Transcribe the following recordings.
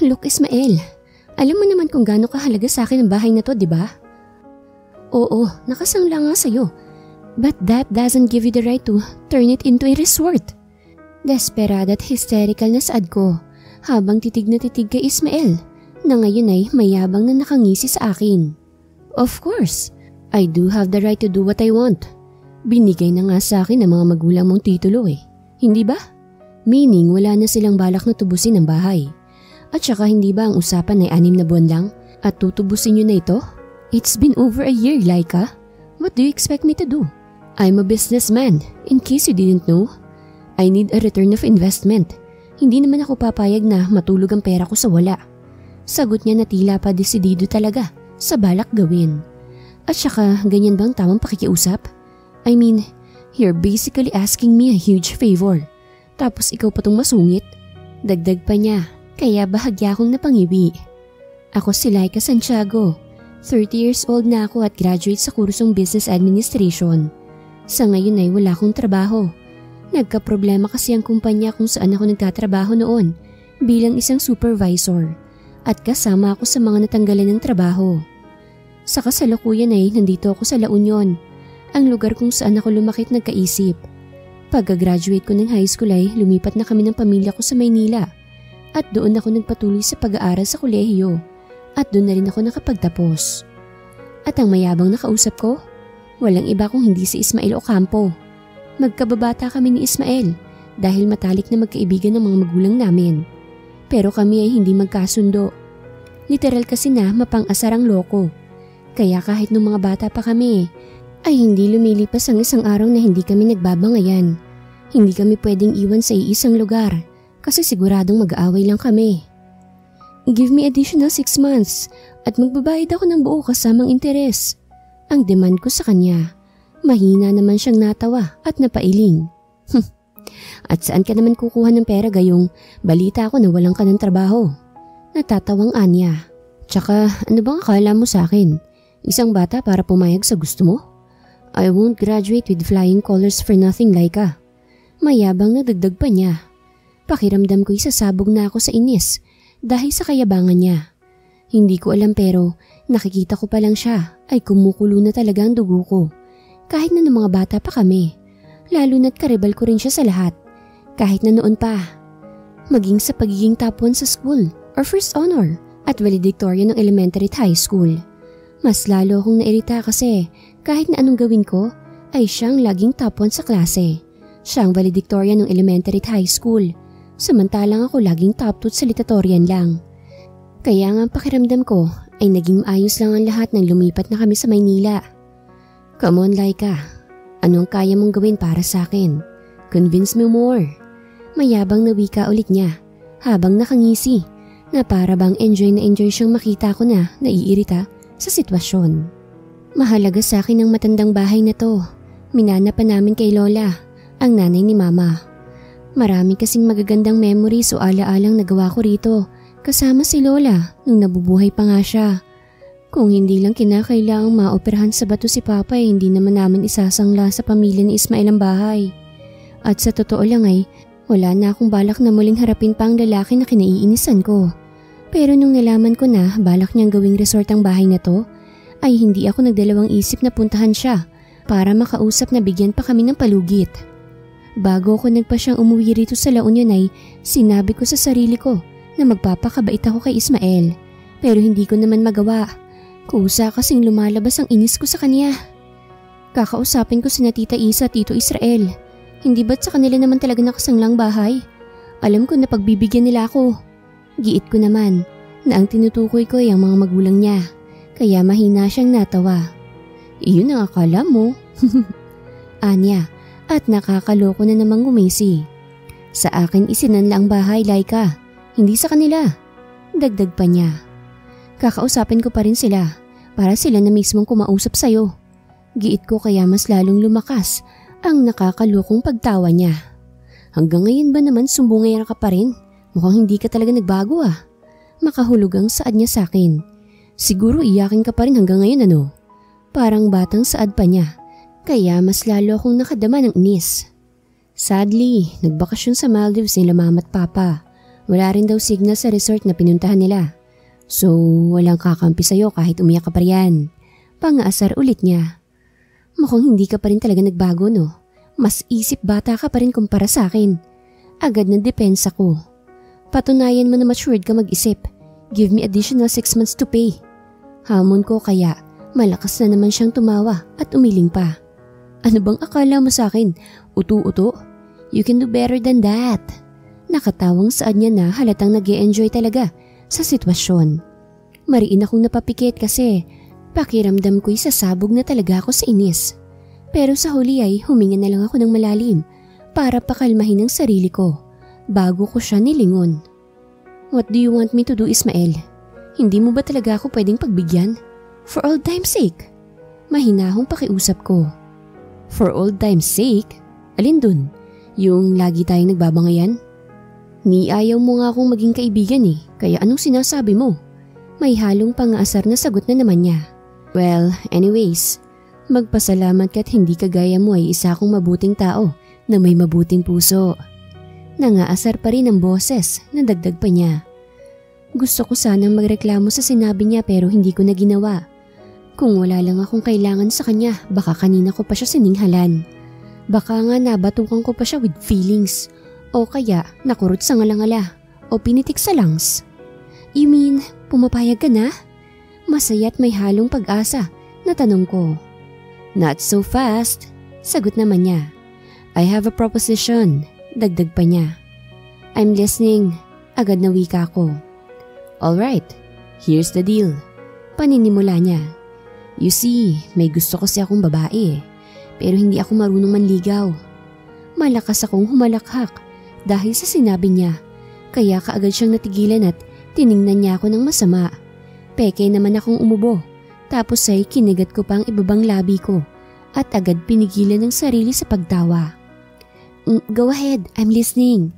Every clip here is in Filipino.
Look, Ismael, alam mo naman kung gaano kahalaga sa akin ang bahay na to, di ba? Oo, nakasangla nga sa'yo. But that doesn't give you the right to turn it into a resort. Desperada at hysterical na saad ko habang titig na titig kay Ismael na ngayon ay mayabang na nakangisi sa akin. Of course, I do have the right to do what I want. Binigay na nga sa akin ng mga magulang mong titulo hindi ba? Meaning wala na silang balak na tubusin ang bahay. At saka hindi ba ang usapan ay 6 na buwan lang at tutubusin nyo na ito? It's been over a year, Laika. What do you expect me to do? I'm a businessman, in case you didn't know. I need a return of investment. Hindi naman ako papayag na matulog ang pera ko sa wala. Sagot niya na tila pa desidido talaga sa balak gawin. At saka ganyan bang tamang pakikiusap? I mean, you're basically asking me a huge favor. Tapos ikaw pa tong masungit? Dagdag pa niya, kaya bahagya akong napangiwi. Ako si Laika Santiago. 30 years old na ako at graduate sa kursong Business Administration. Sa ngayon ay wala akong trabaho. Nagka-problema kasi ang kumpanya kung saan ako nagtatrabaho noon bilang isang supervisor at kasama ako sa mga natanggalan ng trabaho. Sa kasalukuyan ay nandito ako sa La Union, ang lugar kung saan ako lumakit nagkaisip. Pagka-graduate ko ng high school ay lumipat na kami ng pamilya ko sa Maynila at doon ako nagpatuloy sa pag-aaral sa kolehiyo at doon na rin ako nakapagtapos. At ang mayabang nakausap ko, walang iba kung hindi si Ismael Ocampo. Magkababata kami ni Ismael dahil matalik na magkaibigan ng mga magulang namin. Pero kami ay hindi magkasundo. Literal kasi na mapang-asar ang loko. Kaya kahit nung mga bata pa kami, ay hindi lumilipas ang isang araw na hindi kami nagbabangayan. Hindi kami pwedeng iwan sa iisang lugar kasi siguradong mag-aaway lang kami. Give me additional 6 months at magbabayad ako ng buo kasamang interes. Ang demand ko sa kanya. Mahina naman siyang natawa at napailing. At saan ka naman kukuha ng pera gayong balita ako na walang ka ng trabaho? Natatawang Anya. Tsaka ano bang akala mo sa akin? Isang bata para pumayag sa gusto mo? I won't graduate with flying colors for nothing, Laika. Mayabang na dagdag pa niya. Pakiramdam ko isasabog na ako sa inis dahil sa kayabangan niya. Hindi ko alam pero nakikita ko pa lang siya ay kumukulo na talaga ang dugo ko. Kahit na ng mga bata pa kami. Lalo na't karibal ko rin siya sa lahat. Kahit na noon pa. Maging sa pagiging top 1 sa school or first honor at valedictorian ng elementary at high school. Mas lalo akong nairita kasi kahit na anong gawin ko ay siyang laging top 1 sa klase. Siyang valedictorian ng elementary at high school. Samantalang ako laging top 2 sa salitatorian lang. Kaya nga pakiramdam ko ay naging maayos lang ang lahat nang lumipat na kami sa Maynila. Come on, Laika. Ano ang kaya mong gawin para sa akin? Convince me more. Mayabang na wika ulit niya habang nakangisi na para bang enjoy na enjoy siyang makita ko na naiirita sa sitwasyon. Mahalaga sa akin ang matandang bahay na to. Minana pa namin kay Lola, ang nanay ni Mama. Marami kasing magagandang memories o ala-alang nagawa ko rito kasama si Lola nung nabubuhay pa nga siya. Kung hindi lang kinakailangang maoperahan sa bato si Papa ay hindi naman namin isasangla sa pamilya ni Ismael ang bahay. At sa totoo lang ay wala na akong balak na muling harapin pa ang lalaki na kinaiinisan ko. Pero nung nalaman ko na balak niyang gawing resort ang bahay na to, ay hindi ako nagdalawang isip na puntahan siya para makausap na bigyan pa kami ng palugit. Bago ako nagpa siyang umuwi rito sa La Union ay sinabi ko sa sarili ko na magpapakabait ako kay Ismael. Pero hindi ko naman magawa. Kusa kasing lumalabas ang inis ko sa kanya. Kakausapin ko sina Tita Isa at Tito Israel. Hindi ba't sa kanila naman talaga nakasanglang bahay? Alam ko na pagbibigyan nila ako. Giit ko naman na ang tinutukoy ko ay ang mga magulang niya. Kaya mahina siyang natawa. Iyon ang akala mo. Anya, at nakakaloko na namang gumisi. Sa akin isinanla ang bahay, Laika. Hindi sa kanila. Dagdag pa niya. Kakausapin ko pa rin sila para sila na mismong kumausap sa'yo. Giit ko kaya mas lalong lumakas ang nakakalokong pagtawa niya. Hanggang ngayon ba naman sumbungera ka pa rin? Mukhang hindi ka talaga nagbago ah. Makahulog ang saad niya sa akin. Siguro iyakin ka pa rin hanggang ngayon ano? Parang batang saad pa niya. Kaya mas lalo akong nakadama ng inis. Sadly, nagbakasyon sa Maldives nila Mama at Papa. Wala rin daw signal sa resort na pinuntahan nila. So, walang kakampi sa'yo kahit umiyak ka pa riyan. Pangaasar ulit niya. Mukhang hindi ka pa rin talaga nagbago, no? Mas isip bata ka pa rin kumpara sa akin. Agad na depensa ko. Patunayan mo na matured ka mag-isip. Give me additional 6 months to pay. Hamon ko kaya malakas na naman siyang tumawa at umiling pa. Ano bang akala mo sa akin? Uto-uto? You can do better than that. Nakatawang saan niya na halatang nag-e-enjoy talaga sa sitwasyon. Mariin akong napapikit kasi pakiramdam ko'y sasabog na talaga ako sa inis. Pero sa huli ay huminga na lang ako ng malalim para pakalmahin ang sarili ko bago ko siya nilingon. What do you want me to do, Ismael? Hindi mo ba talaga ako pwedeng pagbigyan? For old time's sake. Mahinahong pakiusap ko. For old time's sake? Alin dun? Yung lagi tayong nagbabangayan? Ni ayaw mo nga akong maging kaibigan eh, kaya anong sinasabi mo? May halong pangaasar na sagot na naman niya. Well, anyways, magpasalamat ka't hindi kagaya mo ay isa akong mabuting tao na may mabuting puso. Nangaasar pa rin ang boses na dagdag pa niya. Gusto ko sanang magreklamo sa sinabi niya pero hindi ko na ginawa. Kung wala lang akong kailangan sa kanya, baka kanina ko pa siya sininghalan. Baka nga nabatukan ko pa siya with feelings. O kaya nakurot sa ngalangala o pinitik sa lungs. You mean, pumapayag ka na? Masaya at may halong pag-asa na tanong ko. Not so fast, sagot naman niya. I have a proposition, dagdag pa niya. I'm listening, agad na wika ko. Alright, here's the deal. Paninimula niya. You see, may gusto kasi akong babae pero hindi ako marunong manligaw. Malakas akong humalakhak dahil sa sinabi niya kaya kaagad siyang natigilan at tiningnan niya ako ng masama. Peke naman akong umubo tapos ay kinigat ko pang ibabang labi ko at agad pinigilan ng sarili sa pagtawa. Go ahead, I'm listening.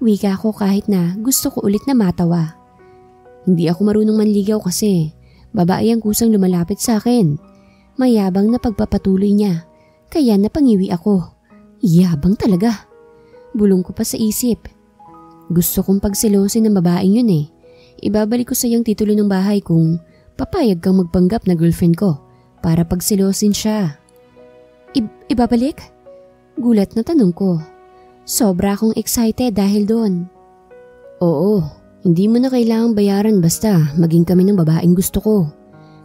Wika ko kahit na gusto ko ulit na matawa. Hindi ako marunong manligaw kasi babae ang kusang lumalapit sa akin. Mayabang na pagpapatuloy niya, kaya napangiwi ako. Yabang talaga. Bulong ko pa sa isip. Gusto kong pagselosin ng babaeng yun eh. Ibabalik ko sa iyang titulo ng bahay kung papayag kang magpanggap na girlfriend ko para pagselosin siya. Ibabalik? Gulat na tanong ko. Sobra akong excited dahil doon. Oo. Hindi mo na kailangang bayaran basta maging kami ng babaeng gusto ko.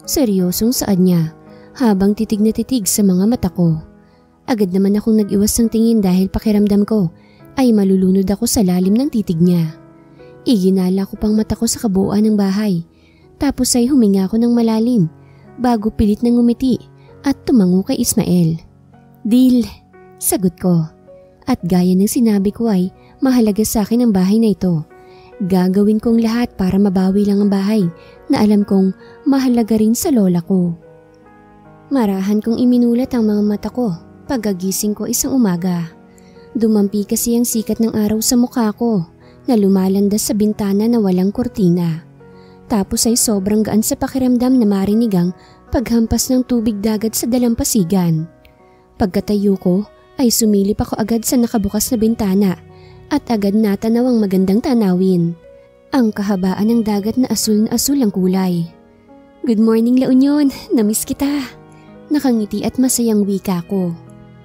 Seryosong saad niya habang titig na titig sa mga mata ko. Agad naman akong nag-iwas ng tingin dahil pakiramdam ko ay malulunod ako sa lalim ng titig niya. Iginala ko pang mata ko sa kabuuan ng bahay. Tapos ay huminga ako ng malalim bago pilit na ngumiti at tumango kay Ismael. Deal, sagot ko. At gaya ng sinabi ko ay mahalaga sa akin ang bahay na ito. Gagawin kong lahat para mabawi lang ang bahay na alam kong mahalaga rin sa lola ko. Marahan kong iminulat ang mga mata ko pagkagising ko isang umaga. Dumampi kasi ang sikat ng araw sa mukha ko na lumalandas sa bintana na walang kurtina. Tapos ay sobrang gaan sa pakiramdam na marinig ang paghampas ng tubig dagat sa dalampasigan. Pagkatayo ko ay sumilip ako agad sa nakabukas na bintana at agad natanaw ang magandang tanawin. Ang kahabaan ng dagat na asul ang kulay. Good morning, La Union. Namiss kita. Nakangiti at masayang wika ko.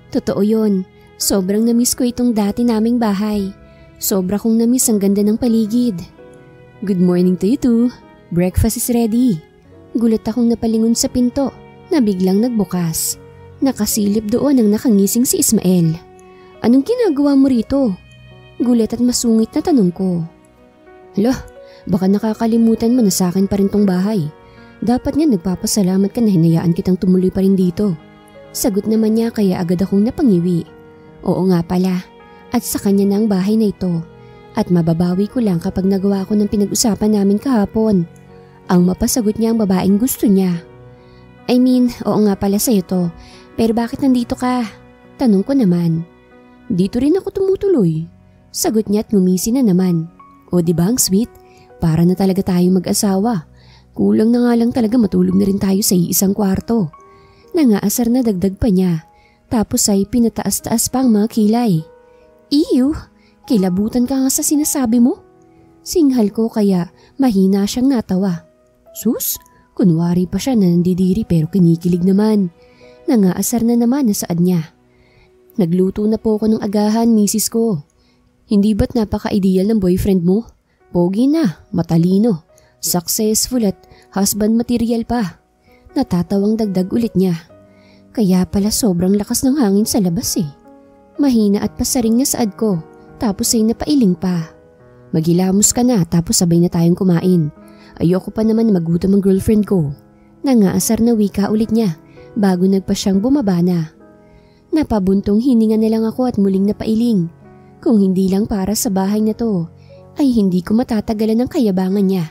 Totoo yon. Sobrang namiss ko itong dati naming bahay. Sobra kong namiss ang ganda ng paligid. Good morning to you too. Breakfast is ready. Gulat akong napalingon sa pinto na biglang nagbukas. Nakasilip doon ang nakangising si Ismael. Anong ginagawa mo rito? Gulat at masungit na tanong ko. Hala, baka nakakalimutan mo na sa akin pa rin tong bahay. Dapat nga nagpapasalamat ka na hinayaan kitang tumuloy pa rin dito. Sagot naman niya kaya agad akong napangiwi. Oo nga pala, at sa kanya na ang bahay na ito. At mababawi ko lang kapag nagawa ko ng pinag-usapan namin kahapon. Ang mapasagot niya ang babaeng gusto niya. I mean, oo nga pala sa'yo to. Pero bakit nandito ka? Tanong ko naman. Dito rin ako tumutuloy. Sagot niya at ngumisi na naman. O diba ang sweet? Para na talaga tayong mag-asawa. Kulang na nga lang talaga matulog na rin tayo sa iisang kwarto. Nangaasar na dagdag pa niya. Tapos ay pinataas-taas pa ang mga kilay. Ew! Kilabutan ka nga sa sinasabi mo? Singhal ko kaya mahina siyang natawa. Sus, kunwari pa siya na nandidiri pero kinikilig naman. Nangaasar na naman na saad niya. Nagluto na po ako ng agahan, misis ko. Hindi ba't napaka-ideal ng boyfriend mo? Pogi na, matalino, successful at husband material pa. Natatawang dagdag ulit niya. Kaya pala sobrang lakas ng hangin sa labas eh. Mahina at pasaring na saad ko, tapos ay napailing pa. Maghilamos ka na tapos sabay na tayong kumain. Ayoko pa naman magutom ang girlfriend ko. Nangaasar na wika ulit niya bago nagpa siyang bumaba na. Napabuntong hininga na lang ako at muling napailing. Kung hindi lang para sa bahay na to, ay hindi ko matatagalan ng kayabangan niya.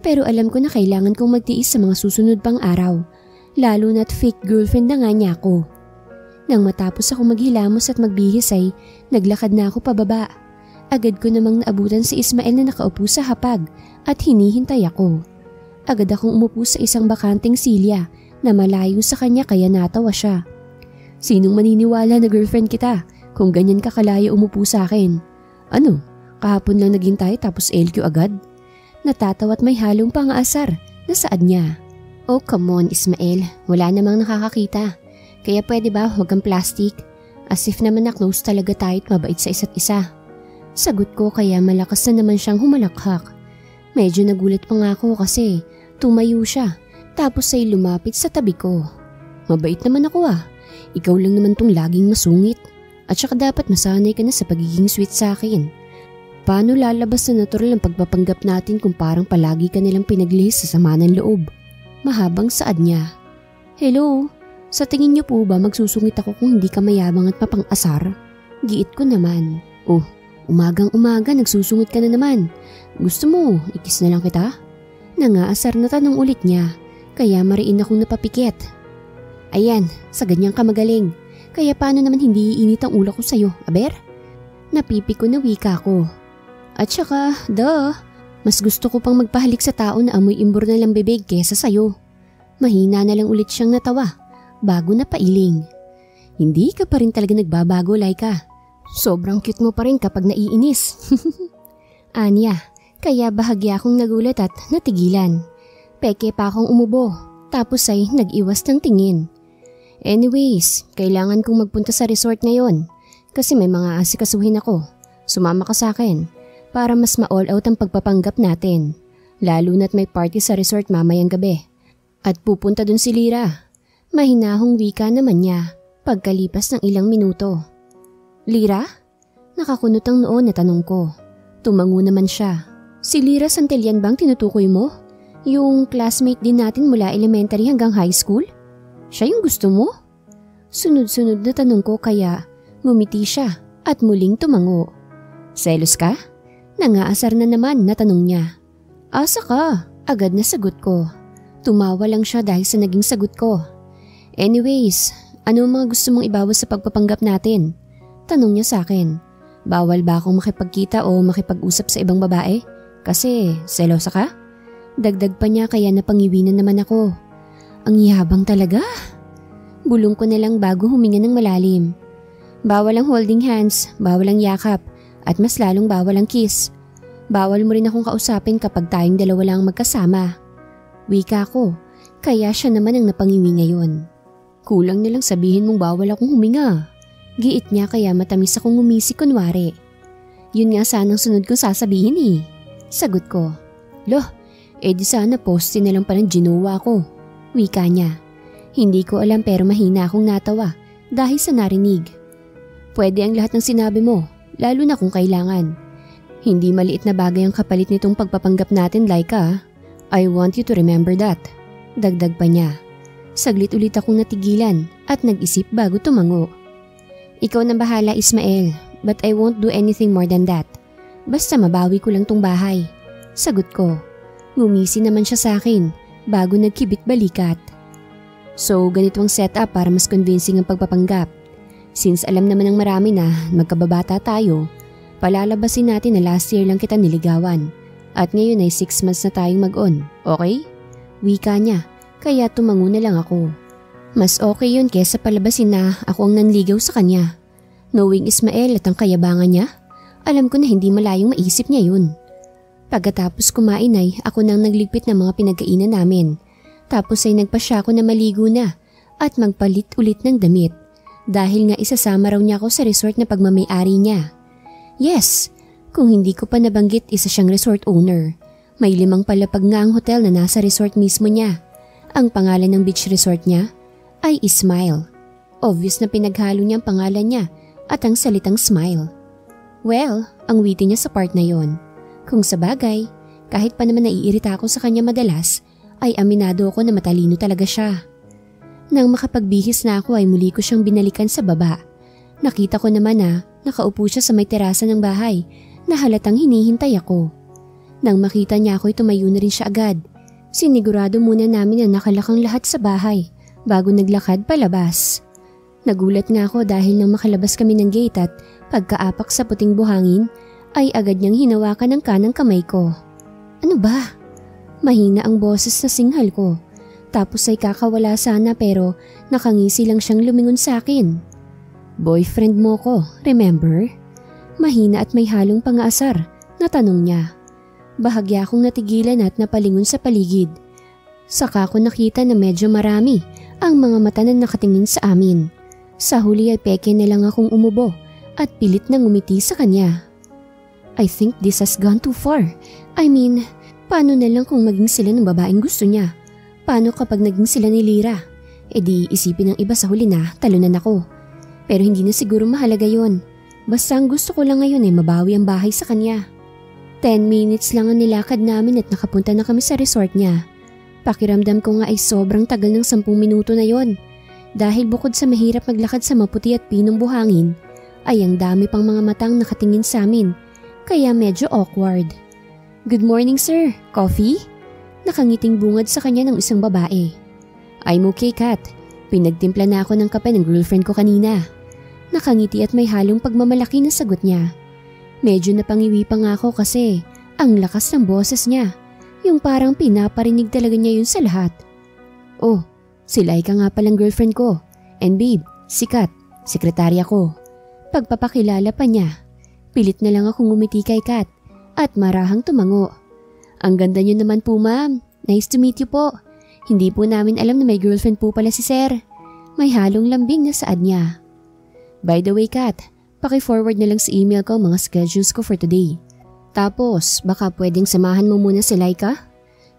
Pero alam ko na kailangan kong magtiis sa mga susunod pang araw, lalo na't fake girlfriend na nga niya ako. Nang matapos ako maghilamos at magbihis ay naglakad na ako pababa. Agad ko namang naabutan si Ismael na nakaupo sa hapag at hinihintay ako. Agad akong umupo sa isang bakanteng silya na malayo sa kanya kaya natawa siya. Sinong maniniwala na girlfriend kita kung ganyan ka kalayo umupo sa akin? Ano, kahapon lang naghintay tapos LQ agad? Natatawa at may halong pangaasar na saad niya. Oh come on Ismael, wala namang nakakakita. Kaya pwede ba huwag kang plastic? As if naman na close talaga tayo at mabait sa isa't isa. Sagot ko kaya malakas na naman siyang humalakhak. Medyo nagulat pa nga ako kasi tumayo siya tapos ay lumapit sa tabi ko. Mabait naman ako ah. Ikaw lang naman tong laging masungit. At saka dapat masanay ka na sa pagiging sweet sa akin. Paano lalabas na natural ang pagpapanggap natin kung parang palagi ka nilang pinaglihis sa sama ng loob? Mahabang saad niya. Hello, sa tingin niyo po ba magsusungit ako kung hindi ka mayabang at mapang-asar? Giit ko naman. Oh, umagang-umaga nagsusungit ka na naman. Gusto mo, ikis na lang kita? Nangaasar na tanong ulit niya, kaya mariin akong napapikit. Ayan, sa ganyang ka magaling. Kaya paano naman hindi iinit ang ulo ko sa'yo, aber? Napipi ko na wika ko. At saka, mas gusto ko pang magpahalik sa tao na amoy imbor na lang bibig kesa sa'yo. Mahina na lang ulit siyang natawa, bago na pailing. Hindi ka pa rin talaga nagbabago, Laika. Sobrang cute mo pa rin kapag naiinis. Anya, kaya bahagya akong nagulat at natigilan. Peke pa akong umubo, tapos ay nag-iwas ng tingin. Anyways, kailangan kong magpunta sa resort ngayon kasi may mga asikasuhin ako. Sumama ka sa akin para mas ma-all out ang pagpapanggap natin. Lalo na't may party sa resort mamayang gabi. At pupunta dun si Lira. Mahinahong wika naman niya pagkalipas ng ilang minuto. Lira? Nakakunot ang noon na tanong ko. Tumango naman siya. Si Lira Santillan bang tinutukoy mo? Yung classmate din natin mula elementary hanggang high school? Siya yung gusto mo? Sunod-sunod na tanong ko kaya ngumiti siya at muling tumango. Selos ka? Nangaasar na naman na tanong niya. Asa ka? Agad na sagot ko. Tumawa lang siya dahil sa naging sagot ko. Anyways, ano mga gusto mong ibawas sa pagpapanggap natin? Tanong niya sa akin. Bawal ba akong makipagkita o makipag-usap sa ibang babae? Kasi selosa ka? Dagdag pa niya kaya napangiwinan naman ako. Ang yabang talaga. Bulong ko na lang bago huminga ng malalim. Bawal ang holding hands, bawal ang yakap, at mas lalong bawal ang kiss. Bawal mo rin akong kausapin kapag tayong dalawa lang magkasama. Wika ko, kaya siya naman ang napangiwi ngayon. Kulang na lang sabihin mong bawal akong huminga. Giit niya kaya matamis akong ngumisi kunwari. Yun nga sanang sunod kong sasabihin eh. Sagot ko. Loh, di sana poste na lang palang ginawa ko. Wika niya. Hindi ko alam pero mahina akong natawa dahil sa narinig. Pwede ang lahat ng sinabi mo, lalo na kung kailangan. Hindi maliit na bagay ang kapalit nitong pagpapanggap natin, Laika. I want you to remember that. Dagdag pa niya. Saglit ulit akong natigilan at nag-isip bago tumango. Ikaw na bahala, Ismael, but I won't do anything more than that. Basta mabawi ko lang tong bahay. Sagot ko. Ngumisi naman siya sa akin bago nagkibit balikat. So ganito ang setup para mas convincing ang pagpapanggap. Since alam naman ng marami na magkababata tayo, palalabasin natin na last year lang kita niligawan at ngayon ay 6 months na tayong mag-on, okay? Wika niya, kaya tumango na lang ako. Mas okay yun kesa palabasin na ako ang nanligaw sa kanya. Knowing Ismael at ang kayabangan niya, alam ko na hindi malayong maisip niya yun. Pagkatapos kumain ay ako nang nagligpit ng mga pinagkainan namin. Tapos ay nagpasya ako na maligo na at magpalit ulit ng damit. Dahil nga isasama raw niya ako sa resort na pagmamayari niya. Yes, kung hindi ko pa nabanggit isa siyang resort owner. May 5 palapag nga ang hotel na nasa resort mismo niya. Ang pangalan ng beach resort niya ay Ismail. Obvious na pinaghalo niya ang pangalan niya at ang salitang smile. Well, ang witty niya sa part na yon. Kung sa bagay, kahit pa naman naiirita ako sa kanya madalas, ay aminado ako na matalino talaga siya. Nang makapagbihis na ako ay muli ko siyang binalikan sa baba. Nakita ko naman na nakaupo siya sa may terasa ng bahay na halatang hinihintay ako. Nang makita niya ako ay tumayo na rin siya agad. Sinigurado muna namin na nakalakang lahat sa bahay bago naglakad palabas. Nagulat nga ako dahil nang makalabas kami ng gate at pagkaapak sa puting buhangin ay agad niyang hinawakan ang kanang kamay ko. Ano ba? Mahina ang boses na singhal ko. Tapos ay kakawala sana pero nakangisi lang siyang lumingon sa akin. Boyfriend mo ko, remember? Mahina at may halong pangaasar na tanong niya. Bahagya akong natigilan at napalingon sa paligid. Saka ko nakita na medyo marami ang mga mata na nakatingin sa amin. Sa huli ay peke na lang akong umubo at pilit na ngumiti sa kanya. I think this has gone too far. I mean, paano na lang kung maging sila ng babaeng gusto niya? Paano kapag naging sila ni Lyra? E di isipin ng iba sa huli na talunan ako. Pero hindi na siguro mahalaga yon. Basta ang gusto ko lang ngayon ay mabawi ang bahay sa kanya. 10 minutes lang ang nilakad namin at nakapunta na kami sa resort niya. Pakiramdam ko nga ay sobrang tagal ng 10 minuto na yon. Dahil bukod sa mahirap maglakad sa maputi at pinong buhangin, ay ang dami pang mga matang nakatingin sa amin. Kaya medyo awkward. Good morning sir, coffee? Nakangiting bungad sa kanya ng isang babae. I'm okay Kat, pinagtimpla na ako ng kape ng girlfriend ko kanina. Nakangiti at may halong pagmamalaki na sagot niya. Medyo napangiwi pa nga ako kasi ang lakas ng boses niya. Yung parang pinaparinig talaga niya yun sa lahat. Oh, si Laika nga palang girlfriend ko. And babe, si Kat, sekretarya ko. Pagpapakilala pa niya. Pilit na lang akong ngumiti kay Kat at marahang tumango. Ang ganda niyo naman po ma'am. Nice to meet you po. Hindi po namin alam na may girlfriend po pala si sir. May halong lambing na saad niya. By the way Kat, paki-forward na lang sa email ko mga schedules ko for today. Tapos baka pwedeng samahan mo muna si Laika?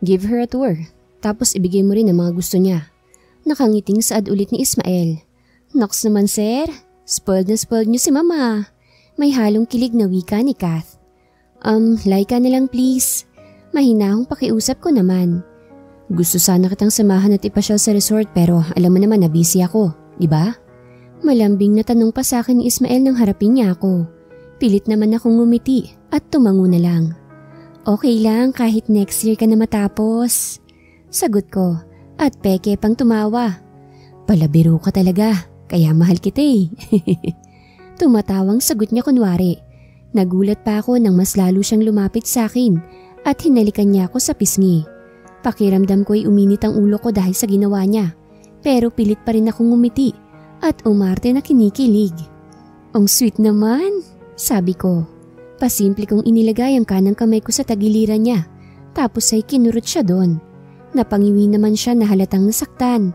Give her a tour. Tapos ibigay mo rin ang mga gusto niya. Nakangiting saad ulit ni Ismael. Nox naman sir, spoiled na spoiled niyo si mama. May halong kilig na wika ni Kath. Laika na lang please. Mahinahong pakiusap ko naman. Gusto sana kitang samahan at ipasyal sa resort pero alam mo naman na busy ako, di ba? Malambing na tanong pa sa akin ni Ismael nang harapin niya ako. Pilit naman akong ngumiti at tumango na lang. Okay lang kahit next year ka na matapos. Sagot ko at peke pang tumawa. Palabiro ka talaga, kaya mahal kita eh. Tumatawang sagot niya kunwari. Nagulat pa ako nang mas lalo siyang lumapit sa akin at hinalikan niya ako sa pisngi. Pakiramdam ko ay uminit ang ulo ko dahil sa ginawa niya. Pero pilit pa rin akong ngumiti at umarte na kinikilig. Ang sweet naman, sabi ko. Pasimple kong inilagay ang kanang kamay ko sa tagiliran niya. Tapos ay kinurot siya doon. Napangiwi naman siya na halatang nasaktan.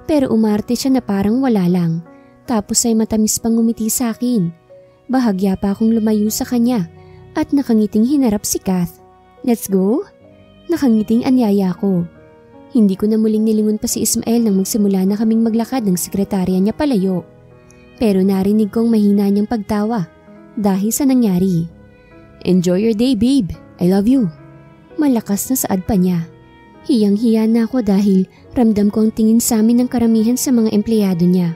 Pero umarte siya na parang wala lang. Tapos ay matamis pang ngumiti sa akin. Bahagya pa akong lumayo sa kanya at nakangiting hinarap si Kath. Let's go? Nakangiting anyaya ko. Hindi ko na muling nilingon pa si Ismael nang magsimula na kaming maglakad ng sekretarya niya palayo. Pero narinig kong mahina niyang pagtawa dahil sa nangyari. Enjoy your day babe, I love you. Malakas na saad pa niya. Hiyang-hiya na ako dahil ramdam ko ang tingin sa amin ng karamihan sa mga empleyado niya.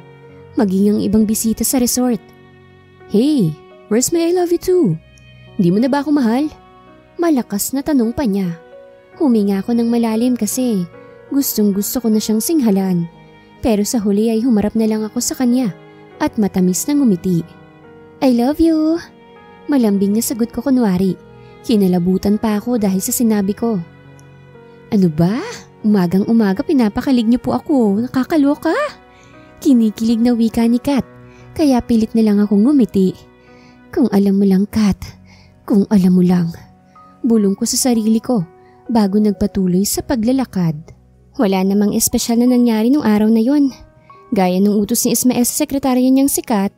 Maging ang ibang bisita sa resort. Hey, where's my I love you too? Di mo na ba ako mahal? Malakas na tanong pa niya. Huminga ako ng malalim kasi gustong gusto ko na siyang singhalan. Pero sa huli ay humarap na lang ako sa kanya at matamis na ngumiti. I love you. Malambing na sagot ko kunwari. Kinalabutan pa ako dahil sa sinabi ko. Ano ba? Umagang umaga pinapakalig niyo po ako. Nakakaloka. Kinikilig na wika ni Kat. Kaya pilit na lang akong ngumiti. Kung alam mo lang Kat. Kung alam mo lang. Bulong ko sa sarili ko bago nagpatuloy sa paglalakad. Wala namang espesyal na nangyari nung araw na yon. Gaya nung utos ni Ismael sa sekretarya niyang si Kat,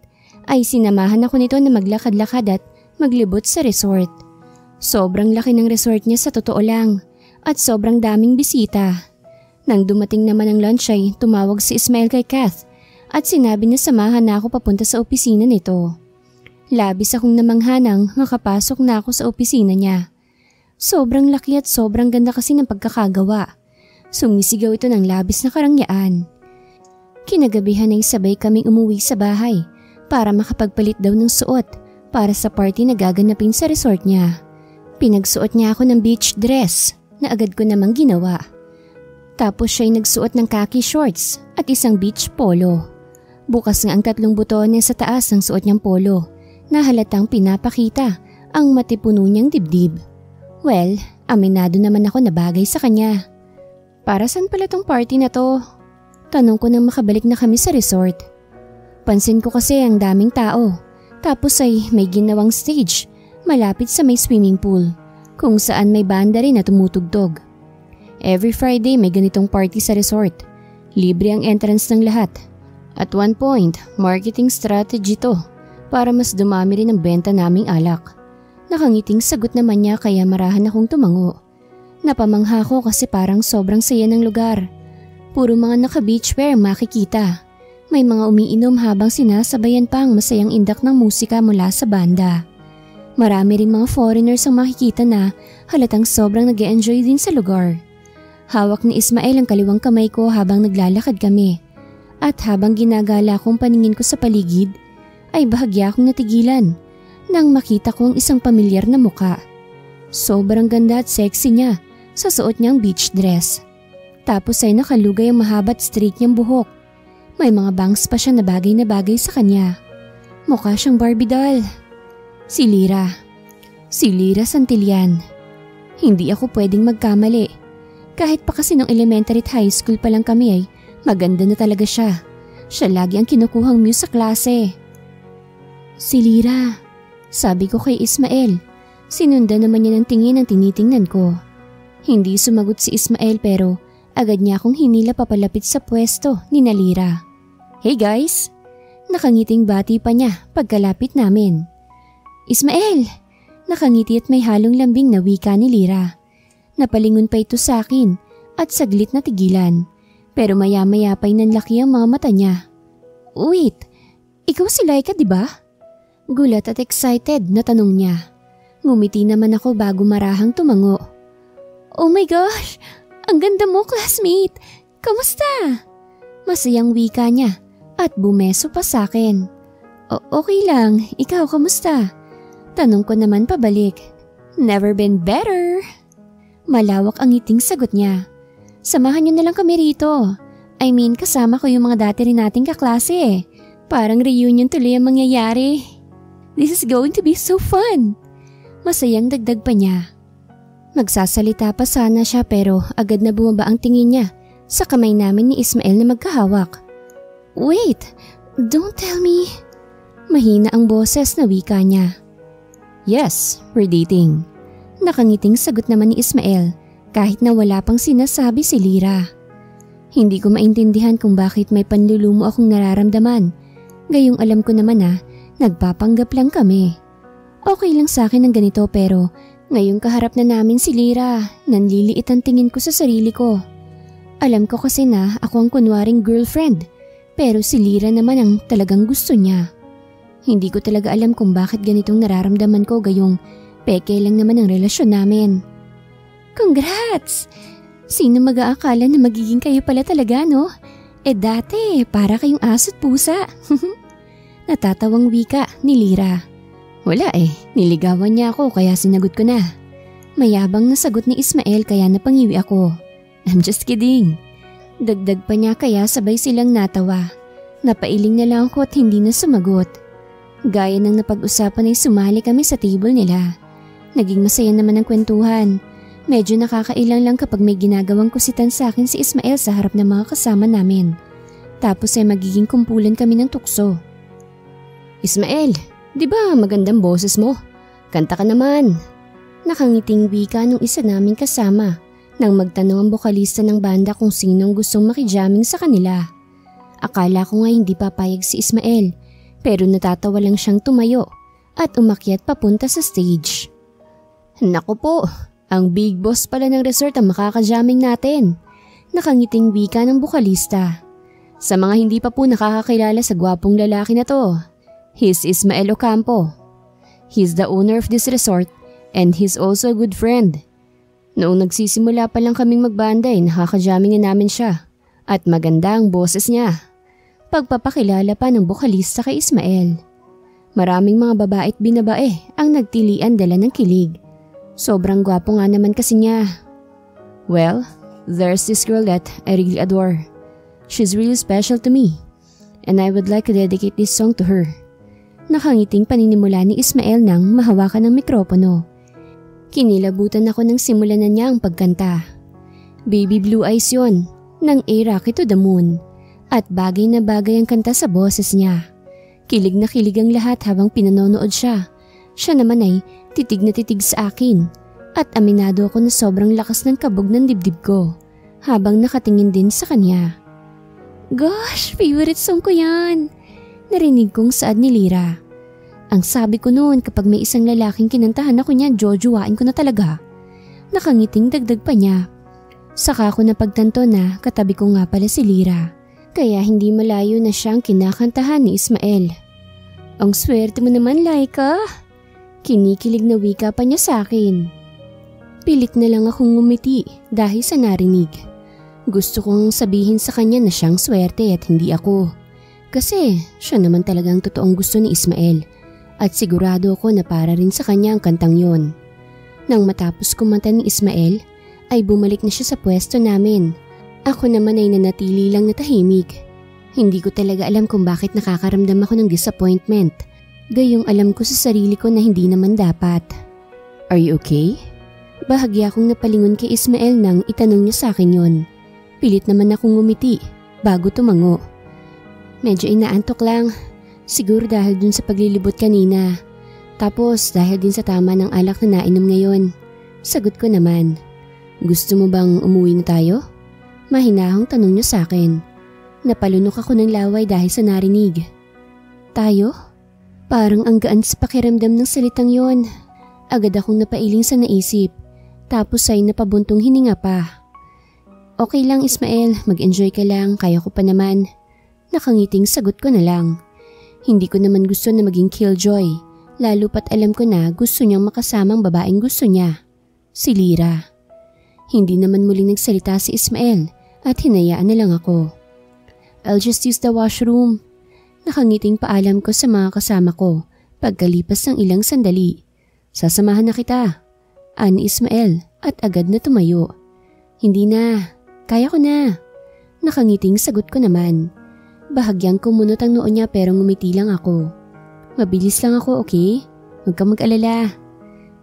ay sinamahan ako nito na maglakad-lakad at maglibot sa resort. Sobrang laki ng resort niya sa totoo lang at sobrang daming bisita. Nang dumating naman ang lunch ay tumawag si Ismael kay Kath at sinabi niya samahan na ako papunta sa opisina nito. Labis akong namangha nang makapasok na ako sa opisina niya. Sobrang laki at sobrang ganda kasi ng pagkakagawa. Sumisigaw ito ng labis na karangyaan. Kinagabihan ay sabay kaming umuwi sa bahay para makapagpalit daw ng suot para sa party na gaganapin sa resort niya. Pinagsuot niya ako ng beach dress na agad ko namang ginawa. Tapos siya'y nagsuot ng khaki shorts at isang beach polo. Bukas nga ang 3 butones sa taas ng suot niyang polo na halatang pinapakita ang matipuno niyang dibdib. Well, aminado naman ako na bagay sa kanya. Para saan pala tong party na to? Tanong ko nang makabalik na kami sa resort. Pansin ko kasi ang daming tao. Tapos ay may ginawang stage malapit sa may swimming pool kung saan may banda rin na tumutugtog. Every Friday may ganitong party sa resort. Libre ang entrance ng lahat. At one point, marketing strategy to para mas dumami rin ang benta naming alak. Nakangiting sagot naman niya kaya marahan akong tumango. Napamangha ko kasi parang sobrang saya ng lugar. Puro mga naka-beachwear makikita. May mga umiinom habang sinasabayan pa ang masayang indak ng musika mula sa banda. Marami ring mga foreigners ang makikita na halatang sobrang nag-e-enjoy din sa lugar. Hawak ni Ismael ang kaliwang kamay ko habang naglalakad kami. At habang ginagala kong paningin ko sa paligid, ay bahagya akong natigilan nang makita ko ang isang pamilyar na muka. Sobrang ganda at sexy niya sa suot niyang beach dress. Tapos ay nakalugay ang mahaba at straight niyang buhok. May mga bangs pa siya na bagay sa kanya. Mukha siyang Barbie doll. Si Lyra. Si Lyra Santillan. Hindi ako pwedeng magkamali. Kahit pa kasi nung elementary at high school pa lang kami ay maganda na talaga siya. Siya lagi ang kinukuhang muse sa klase. Si Lyra, sabi ko kay Ismael. Sinundan naman niya ng tingin ang tinitingnan ko. Hindi sumagot si Ismael pero agad niya akong hinila papalapit sa pwesto ni Lyra. Hey guys! Nakangiting bati pa niya pagkalapit namin. Ismael! Nakangiti at may halong lambing na wika ni Lyra. Napalingon pa ito sa akin at saglit na tigilan. Pero maya-maya pa'y nanlaki ang mga mata niya. Wait! Ikaw si Laika diba? Gulat at excited na tanong niya. Ngumiti naman ako bago marahang tumango. Oh my gosh! Ang ganda mo, classmate! Kamusta? Masayang wika niya at bumeso pa sa akin. Okay lang, ikaw kamusta? Tanong ko naman pabalik. Never been better. Malawak ang ngiting sagot niya. Samahan niyo na lang kami rito. I mean, kasama ko yung mga dati rin nating kaklase eh. Parang reunion tuloy ang mangyayari. This is going to be so fun. Masayang dagdag pa niya. Magsasalita pa sana siya pero agad na bumaba ang tingin niya sa kamay namin ni Ismael na magkahawak. Wait, don't tell me. Mahina ang boses na wika niya. Yes, we're dating. Nakangiting sagot naman ni Ismael kahit na wala pang sinasabi si Lyra. Hindi ko maintindihan kung bakit may panlulumo akong nararamdaman. Gayong alam ko naman na nagpapanggap lang kami. Okay lang sa akin ang ganito pero ngayong kaharap na namin si Lyra, nanliliit ang tingin ko sa sarili ko. Alam ko kasi na ako ang kunwaring girlfriend pero si Lyra naman ang talagang gusto niya. Hindi ko talaga alam kung bakit ganitong nararamdaman ko gayong peke lang naman ang relasyon namin. Congrats! Sino mag-aakala na magiging kayo pala talaga no? Dati para kayong aso't pusa. Natatawang wika ni Lyra. Wala niligawan niya ako kaya sinagot ko na. Mayabang na sagot ni Ismael kaya napangiwi ako. I'm just kidding. Dagdag pa niya kaya sabay silang natawa. Napailing na lang ako at hindi na sumagot. Gaya ng napag-usapan ay sumali kami sa table nila. Naging masaya naman ang kwentuhan. Medyo nakakailang lang kapag may ginagawang kusitan sa akin si Ismael sa harap ng mga kasama namin. Tapos ay magiging kumpulan kami ng tukso. Ismael, di ba magandang boses mo? Kanta ka naman. Nakangiting wika nung isa naming kasama nang magtanong ang bokalista ng banda kung sinong gustong makijamming sa kanila. Akala ko nga hindi papayag si Ismael pero natatawa lang siyang tumayo at umakyat papunta sa stage. Naku po, ang big boss pala ng resort ang makakajamming natin. Nakangiting wika ng bokalista. Sa mga hindi pa po nakakakilala sa gwapong lalaki na to, he's Ismael Ocampo. He's the owner of this resort and he's also a good friend. Noong nagsisimula pa lang kaming magbanda nakakajamming na namin siya at maganda ang boses niya. Pagpapakilala pa ng bokalista kay Ismael. Maraming mga babae at binabae ang nagtilian dala ng kilig. Sobrang gwapo nga naman kasi niya. Well, there's this girl that I really adore. She's really special to me and I would like to dedicate this song to her. Nakangiting paninimula ni Ismael nang mahawakan ng mikropono. Kinilabutan ako nang simulan na niya ang pagkanta. Baby Blue Eyes yun, ng A-Rocket to the Moon. At bagay na bagay ang kanta sa boses niya. Kilig na kilig ang lahat habang pinanonood siya. Siya naman ay titig na titig sa akin. At aminado ako na sobrang lakas ng kabog ng dibdib ko habang nakatingin din sa kanya. Gosh, favorite song ko yan! Narinig kong saad ni Lyra. Ang sabi ko noon kapag may isang lalaking kinantahan ako niya, jojowain ko na talaga. Nakangiting dagdag pa niya. Saka ako napagtanto na katabi ko nga pala si Lyra. Kaya hindi malayo na siyang kinakantahan ni Ismael. Ang swerte mo naman, Laika. Kinikilig na wika pa niya sa akin. Pilit na lang akong ngumiti dahil sa narinig. Gusto kong sabihin sa kanya na siyang swerte at hindi ako. Kasi siya naman talagang totoong gusto ni Ismael at sigurado ako na para rin sa kanya ang kantang yon. Nang matapos kumanta ni Ismael ay bumalik na siya sa pwesto namin. Ako naman ay nanatili lang na tahimik. Hindi ko talaga alam kung bakit nakakaramdam ako ng disappointment. Gayong alam ko sa sarili ko na hindi naman dapat. Are you okay? Bahagya akong napalingon kay Ismael nang itanong niya sa akin yon. Pilit naman akong ngumiti bago tumango. Medyo inaantok lang. Siguro dahil dun sa paglilibot kanina. Tapos dahil din sa tama ng alak na nainom ngayon. Sagot ko naman. Gusto mo bang umuwi na tayo? Mahinahong tanong niya sa akin. Napalunok ako ng laway dahil sa narinig. Tayo? Parang ang gaan sa pakiramdam ng salitang yon. Agad akong napailing sa naisip. Tapos ay napabuntong hininga pa. Okay lang Ismael, mag-enjoy ka lang, kaya ko pa naman. Nakangiting sagot ko na lang. Hindi ko naman gusto na maging killjoy. Lalo pat alam ko na gusto niyang makasamang babaeng gusto niya. Si Lyra. Hindi naman muling nagsalita si Ismael. At hinayaan na lang ako. I'll just use the washroom. Nakangiting paalam ko sa mga kasama ko pagkalipas ng ilang sandali. Sasamahan na kita. Ani Ismael at agad na tumayo. Hindi na. Kaya ko na. Nakangiting sagot ko naman. Bahagyang kumunot ang noo niya pero ngumiti lang ako. Mabilis lang ako, okay? Huwag kang mag-alala.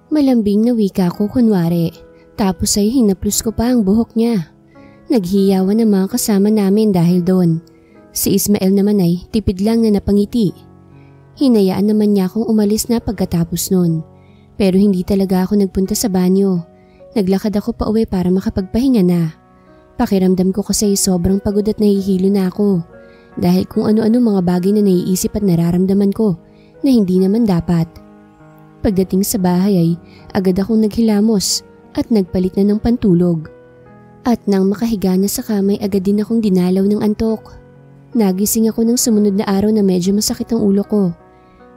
Malambing na wika ko kunwari. Tapos ay hinaplos ko pa ang buhok niya. Naghiyawan ang mga kasama namin dahil doon. Si Ismael naman ay tipid lang na napangiti. Hinayaan naman niya akong umalis na pagkatapos nun. Pero hindi talaga ako nagpunta sa banyo. Naglakad ako pa uwi para makapagpahinga na. Pakiramdam ko kasi sobrang pagod at nahihilo na ako. Dahil kung ano-ano mga bagay na naiisip at nararamdaman ko na hindi naman dapat. Pagdating sa bahay ay agad akong naghilamos at nagpalit na ng pantulog. At nang makahiga na sa kamay agad din akong dinalaw ng antok. Nagising ako ng sumunod na araw na medyo masakit ang ulo ko.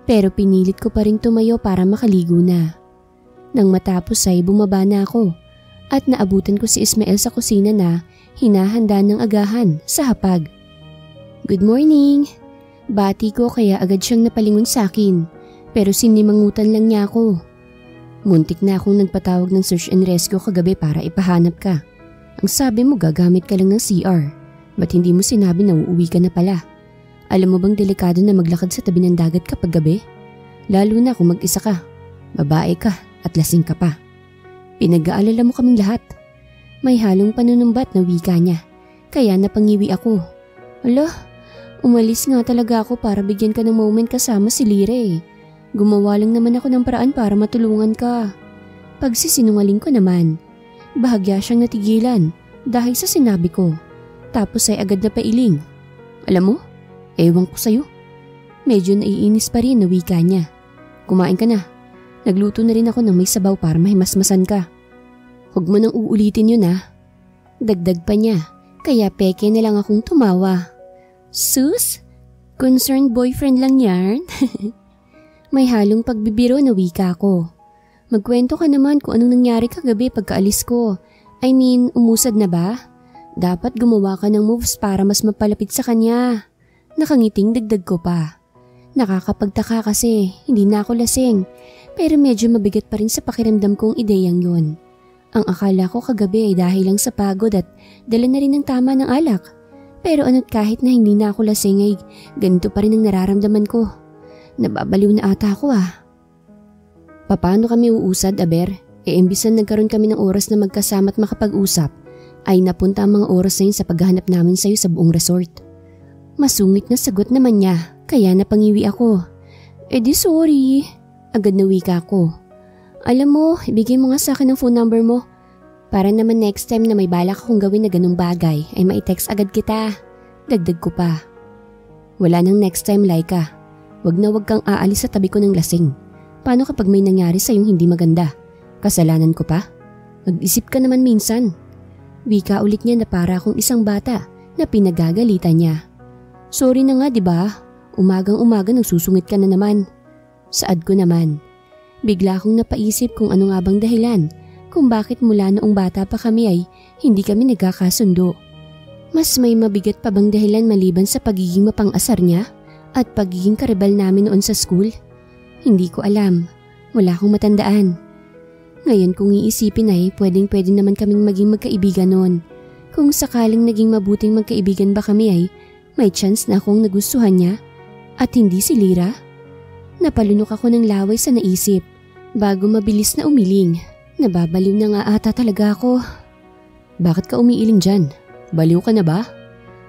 Pero pinilit ko pa rin tumayo para makaligo na. Nang matapos ay bumaba na ako. At naabutan ko si Ismael sa kusina na hinahanda ng agahan sa hapag. Good morning! Bati ko kaya agad siyang napalingon sa akin. Pero sinimangutan lang niya ako. Muntik na akong nagpatawag ng search and rescue kagabi para ipahanap ka. Ang sabi mo gagamit ka lang ng CR. Ba't hindi mo sinabi na uuwi ka na pala? Alam mo bang delikado na maglakad sa tabi ng dagat kapag gabi? Lalo na kung mag-isa ka. Babae ka at lasing ka pa. Pinag-aalala mo kaming lahat. May halong panunumbat na wika niya. Kaya napangiwi ako. Ala, umalis nga talaga ako para bigyan ka ng moment kasama si Lyra eh. Gumawa lang naman ako ng paraan para matulungan ka. Pagsisinungaling ko naman. Bahagya siyang natigilan dahil sa sinabi ko. Tapos ay agad na pailing. Alam mo, ewan ko sa'yo. Medyo naiinis pa rin na wika niya. Kumain ka na. Nagluto na rin ako ng may sabaw para mahimasmasan ka. Huwag mo nang uulitin yun ah. Dagdag pa niya, kaya peke na lang akong tumawa. Sus? Concerned boyfriend lang yan? May halong pagbibiro na wika ko. Magkwento ka naman kung anong nangyari kagabi pagkaalis ko. I mean, umusad na ba? Dapat gumawa ka ng moves para mas mapalapit sa kanya. Nakangiting dagdag ko pa. Nakakapagtaka kasi, hindi na ako lasing. Pero medyo mabigat pa rin sa pakiramdam kong ideyang yun. Ang akala ko kagabi ay dahil lang sa pagod at dala na rin ng tama ng alak. Pero ano't kahit na hindi na ako lasing ay ganito pa rin ang nararamdaman ko. Nababaliw na ata ako ah. Paano kami uusad, Aber? Imbisan nagkaroon kami ng oras na magkasama at makapag-usap, ay napunta ang mga oras na yun sa paghahanap namin sa'yo sa buong resort. Masungit na sagot naman niya, kaya napangiwi ako. Di sorry. Agad na wika ko. Alam mo, ibigay mo nga sa akin ang phone number mo. Para naman next time na may balak akong gawin na ganung bagay ay mai-text agad kita. Dagdag ko pa. Wala nang next time, Laika. Wag na wag kang aalis sa tabi ko ng lasing. Paano kapag may nangyari sa'yong hindi maganda? Kasalanan ko pa? Mag-isip ka naman minsan. Wika ulit niya na para akong isang bata na pinagagalitan niya. Sorry na nga, diba? Umagang-umaga nagsusungit ka na naman. Saad ko naman. Bigla akong napaisip kung ano nga bang dahilan kung bakit mula noong bata pa kami ay hindi kami nagkakasundo. Mas may mabigat pa bang dahilan maliban sa pagiging mapang-asar niya at pagiging karibal namin noon sa school? Hindi ko alam. Wala akong matandaan. Ngayon kung iisipin ay pwedeng-pwede naman kaming maging magkaibigan noon. Kung sakaling naging mabuting magkaibigan ba kami ay may chance na akong nagustuhan niya at hindi si Lira. Napalunok ako ng laway sa naisip bago mabilis na umiling. Nababaliw na nga ata talaga ako. Bakit ka umiiling dyan? Baliw ka na ba?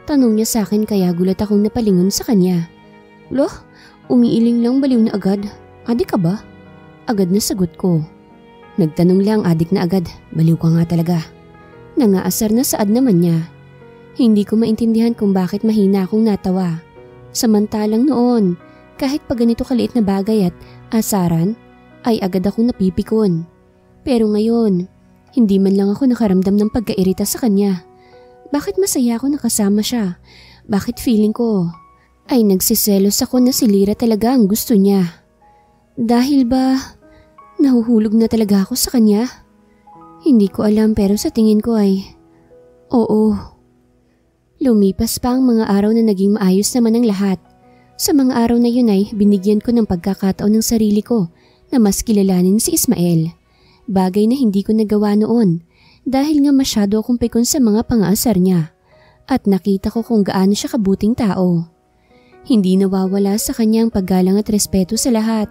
Tanong niya sa akin kaya gulat akong napalingon sa kanya. Loh, umiiling lang baliw na agad. Adik ka ba? Agad na sagot ko. Nagtanong lang adik na agad. Baliw ka nga talaga. Nangaasar na saad naman niya. Hindi ko maintindihan kung bakit mahina akong natawa. Samantalang noon, kahit pa ganito kaliit na bagay at asaran, ay agad akong napipikon. Pero ngayon, hindi man lang ako nakaramdam ng pagkairita sa kanya. Bakit masaya ako nakasama siya? Bakit feeling ko ay nagsiselos ako na si Lira talaga ang gusto niya? Dahil ba nahuhulog na talaga ako sa kanya? Hindi ko alam pero sa tingin ko ay oo. Lumipas pa ang mga araw na naging maayos naman ang lahat. Sa mga araw na yun ay binigyan ko ng pagkakataon ng sarili ko na mas kilalanin si Ismael. Bagay na hindi ko nagawa noon dahil nga masyado akong pikon sa mga pangaasar niya at nakita ko kung gaano siya kabuting tao. Hindi nawawala sa kanya ang paggalang at respeto sa lahat.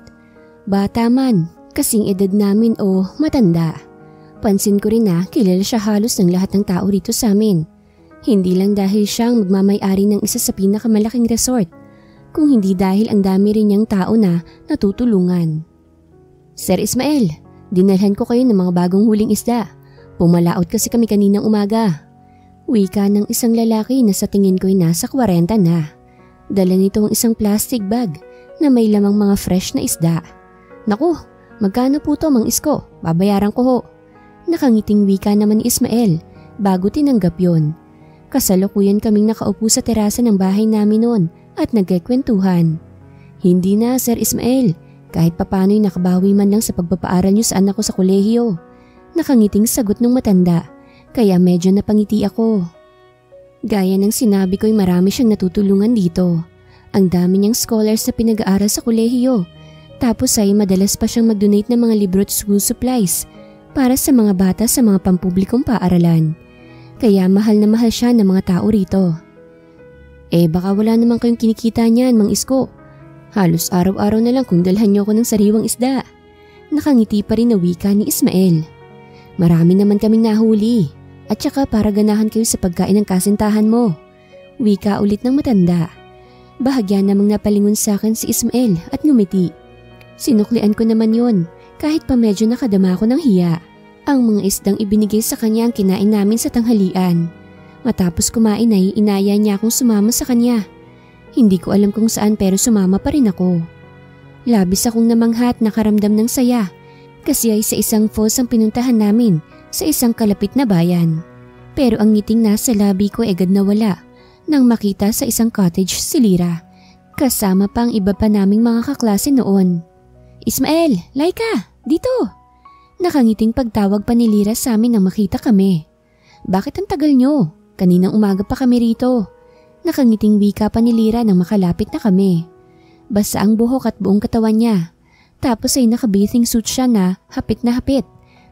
Bata man, kasing edad namin o matanda. Pansin ko rin na kilala siya halos ng lahat ng tao rito sa amin. Hindi lang dahil siyang magmamay-ari ng isa sa pinakamalaking resort, kung hindi dahil ang dami rin niyang tao na natutulungan. Sir Ismael, dinalhan ko kayo ng mga bagong huling isda. Pumalaot kasi kami kaninang umaga. Wika ng isang lalaki na sa tingin ko'y nasa 40 na. Dala nito ang isang plastic bag na may lamang mga fresh na isda. Naku, magkano po to Mang Isko? Babayaran ko ho. Nakangiting wika naman ni Ismael bago tinanggap yon. Kasalukuyan kaming nakaupo sa terasa ng bahay namin noon at nagkikwentuhan. Hindi na, Sir Ismael. Kahit papano'y nakabawi man lang sa pagpapaaral niyo sa anak ko sa kolehiyo. Nakangiting sagot ng matanda, kaya medyo napangiti ako. Gaya ng sinabi ko'y marami siyang natutulungan dito. Ang dami niyang scholars na pinag-aaral sa kolehiyo. Tapos ay madalas pa siyang mag-donate ng mga libro at school supplies para sa mga bata sa mga pampublikong paaralan. Kaya mahal na mahal siya ng mga tao rito. Baka wala naman kayong kinikita niyan, Mang Isko. Halos araw-araw na lang kung dalhan niyo ako ng sariwang isda. Nakangiti pa rin na wika ni Ismael. Marami naman kaming nahuli at saka para ganahan kayo sa pagkain ng kasintahan mo. Wika ulit ng matanda. Bahagya namang napalingon sa akin si Ismael at ngumiti. Sinuklian ko naman yon, kahit pa medyo nakadama ako ng hiya. Ang mga isdang ibinigay sa kanya ang kinain namin sa tanghalian. Matapos kumain ay inaya niya akong sumama sa kanya. Hindi ko alam kung saan pero sumama pa rin ako. Labis akong namangha at nakaramdam ng saya kasi ay sa isang falls ang pinuntahan namin sa isang kalapit na bayan. Pero ang ngiting nasa labi ko ay agad nawala nang makita sa isang cottage si Lyra. Kasama pa ang iba pa naming mga kaklase noon. Ismael, Laika, dito! Nakangiting pagtawag pa ni Lyra sa amin nang makita kami. Bakit ang tagal nyo? Kaninang umaga pa kami rito. Nakangiting wika pa ni Lyra nang makalapit na kami. Basa ang buhok at buong katawan niya. Tapos ay naka-bathing suit siya na hapit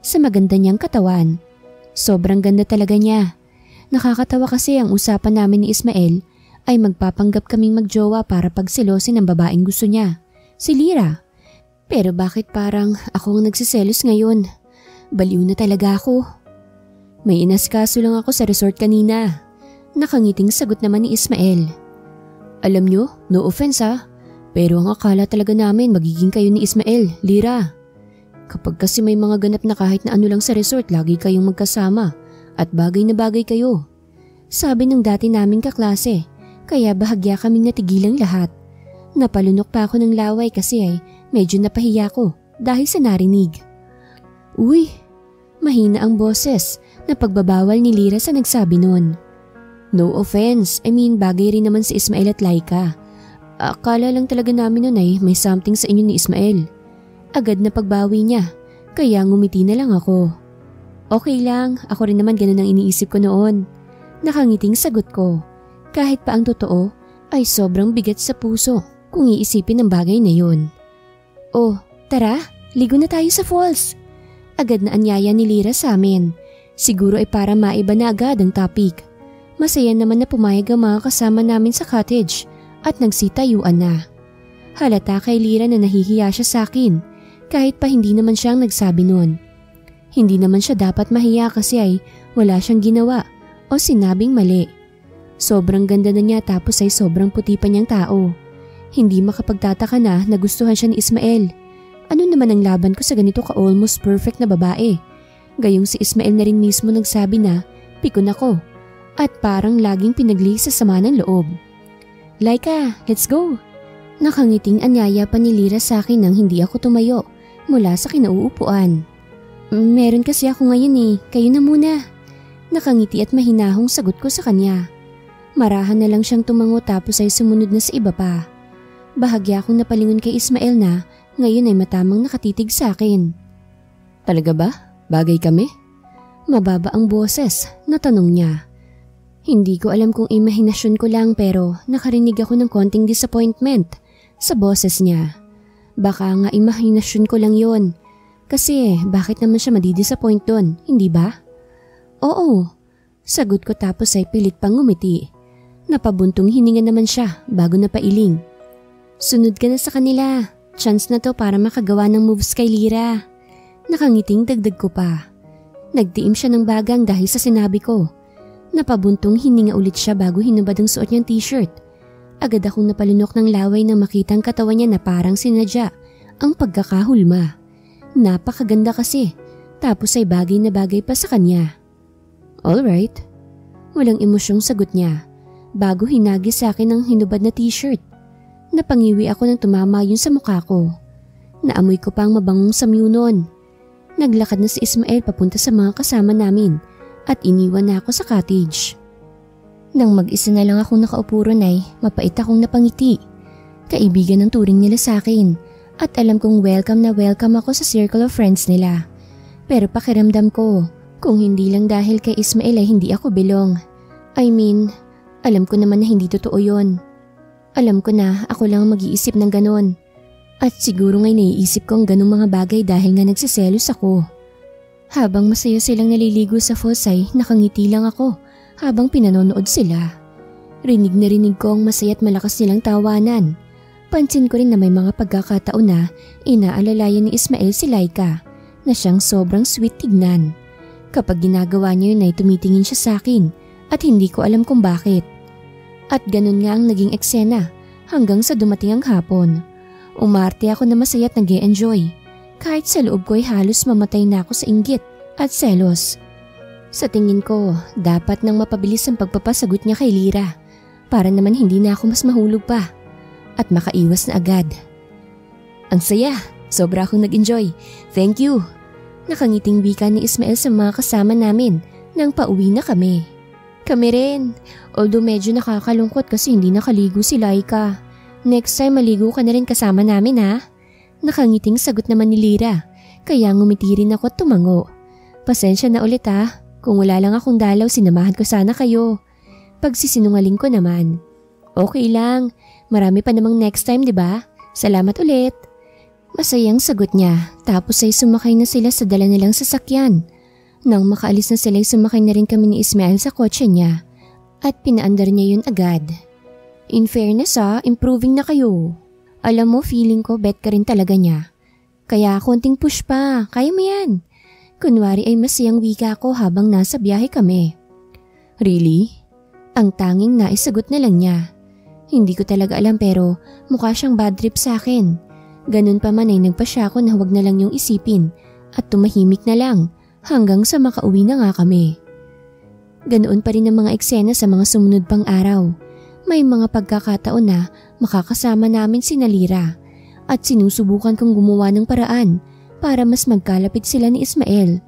sa maganda niyang katawan. Sobrang ganda talaga niya. Nakakatawa kasi ang usapan namin ni Ismael ay magpapanggap kaming magjowa para pagselosin ang babaeng gusto niya, si Lyra. Pero bakit parang ako ang nagsiselos ngayon? Baliw na talaga ako. May inasikaso lang ako sa resort kanina. Nakangiting sagot naman ni Ismael. Alam nyo, no offense pero ang akala talaga namin magiging kayo ni Ismael, Lyra. Kapag kasi may mga ganap na kahit na ano lang sa resort, lagi kayong magkasama at bagay na bagay kayo. Sabi ng dati naming kaklase, kaya bahagya kaming natigilang lahat. Napalunok pa ako ng laway kasi ay medyo napahiya ko dahil sa narinig. Uy, mahina ang boses na pagbabawal ni Lyra sa nagsabi nun. No offense, bagay rin naman si Ismael at Laika. Akala lang talaga namin nun ay may something sa inyo ni Ismael. Agad na pagbawi niya, kaya ngumiti na lang ako. Okay lang, ako rin naman ganun ang iniisip ko noon. Nakangiting sagot ko, kahit pa ang totoo ay sobrang bigat sa puso kung iisipin ang bagay na yun. Oh, tara, ligo na tayo sa falls. Agad na anyaya ni Lyra sa amin. Siguro ay para maiba na agad ang topic. Masaya naman na pumayag ang mga kasama namin sa cottage at nagsitayuan na. Halata kay Lyra na nahihiya siya sa akin kahit pa hindi naman siyang nagsabi nun. Hindi naman siya dapat mahiya kasi ay wala siyang ginawa o sinabing mali. Sobrang ganda na niya tapos ay sobrang puti pa niyang tao. Hindi makapagtataka na nagustuhan siya ni Ismael. Ano naman ang laban ko sa ganito ka-almost perfect na babae? Gayong si Ismael na rin mismo nagsabi na pikon ako at parang laging pinagli sa sama ng loob. Laika, let's go! Nakangiting anyaya pa ni Lyra sa akin nang hindi ako tumayo mula sa kinauupuan. Meron kasi ako ngayon kayo na muna. Nakangiti at mahinahong sagot ko sa kanya. Marahan na lang siyang tumango tapos ay sumunod na sa iba pa. Bahagya akong napalingon kay Ismael na ngayon ay matamang nakatitig sa akin. Talaga ba? Bagay kami? Mababa ang boses na tanong niya. Hindi ko alam kung imahinasyon ko lang pero nakarinig ako ng konting disappointment sa boses niya. Baka nga imahinasyon ko lang yon. Kasi bakit naman siya madidisappoint doon, hindi ba? Oo, sagot ko tapos ay pilit pang ngumiti. Napabuntong hininga naman siya bago napailing. Sunod ka na sa kanila. Chance na to para makagawa ng moves kay Lyra. Nakangiting dagdag ko pa. Nagtiim siya ng bagang dahil sa sinabi ko. Napabuntong hininga ulit siya bago hinubad ang suot niyang t-shirt. Agad akong napalunok ng laway nang makitang katawan niya na parang sinadya ang pagkakahulma. Napakaganda kasi, tapos ay bagay na bagay pa sa kanya. Alright. Walang emosyong sagot niya bago hinagi sa akin ang hinubad na t-shirt. Napangiwi ako nang tumama yun sa mukha ko. Naamoy ko pa ang mabangong samyu nun. Naglakad na si Ismael papunta sa mga kasama namin at iniwan na ako sa cottage. Nang mag-isa na lang akong nakaupo ron ay mapait akong napangiti. Kaibigan ang turing nila sa akin at alam kong welcome na welcome ako sa circle of friends nila. Pero pakiramdam ko, kung hindi lang dahil kay Ismael ay hindi ako belong. Alam ko naman na hindi totoo yon. Alam ko na ako lang mag-iisip ng ganon. At siguro ngay naiisip ko ang ganong mga bagay dahil nga nagsiselos ako. Habang masaya silang naliligo sa falls ay nakangiti lang ako habang pinanonood sila. Rinig na rinig ko ang masaya at malakas nilang tawanan. Pansin ko rin na may mga pagkakataon na inaalalayan ni Ismael si Laika na siyang sobrang sweet tignan. Kapag ginagawa niya yun ay tumitingin siya sa akin at hindi ko alam kung bakit. At ganun nga ang naging eksena hanggang sa dumating ang hapon. Umarte ako na masaya at nag-e-enjoy. Kahit sa loob ko ay halos mamatay na ako sa inggit at selos. Sa tingin ko, dapat nang mapabilis ang pagpapasagot niya kay Lyra para naman hindi na ako mas mahulog pa at makaiwas na agad. Ang saya, sobra akong nag-enjoy. Thank you. Nakangiting wika ni Ismael sa mga kasama namin nang pauwi na kami. Kami rin, although medyo nakakalungkot kasi hindi nakaligo si Laika. Next time maligo ka na rin kasama namin ha. Nakangiting sagot naman ni Lyra, kaya ngumiti rin ako at tumango. Pasensya na ulit ha, kung wala lang akong dalaw sinamahan ko sana kayo. Pagsisinungaling ko naman. Okay lang, marami pa namang next time diba? Salamat ulit. Masayang sagot niya, tapos ay sumakay na sila sa dala nilang sasakyan. Nang makaalis na sila ay sumakay na rin kami ni Ismael sa kotse niya at pinaandar niya yun agad. In fairness improving na kayo. Alam mo, feeling ko bet ka rin talaga niya. Kaya konting push pa, kaya mo yan. Kunwari ay masayang wika ko habang nasa biyahe kami. Really? Ang tanging naisagot na lang niya. Hindi ko talaga alam pero mukha siyang bad trip sa akin. Ganun pa man ay nagpasya ako na huwag na lang yung isipin at tumahimik na lang hanggang sa makauwi na nga kami. Ganoon pa rin ang mga eksena sa mga sumunod pang araw. May mga pagkakataon na makakasama namin si Lyra at sinusubukan kong gumawa ng paraan para mas magkalapit sila ni Ismael.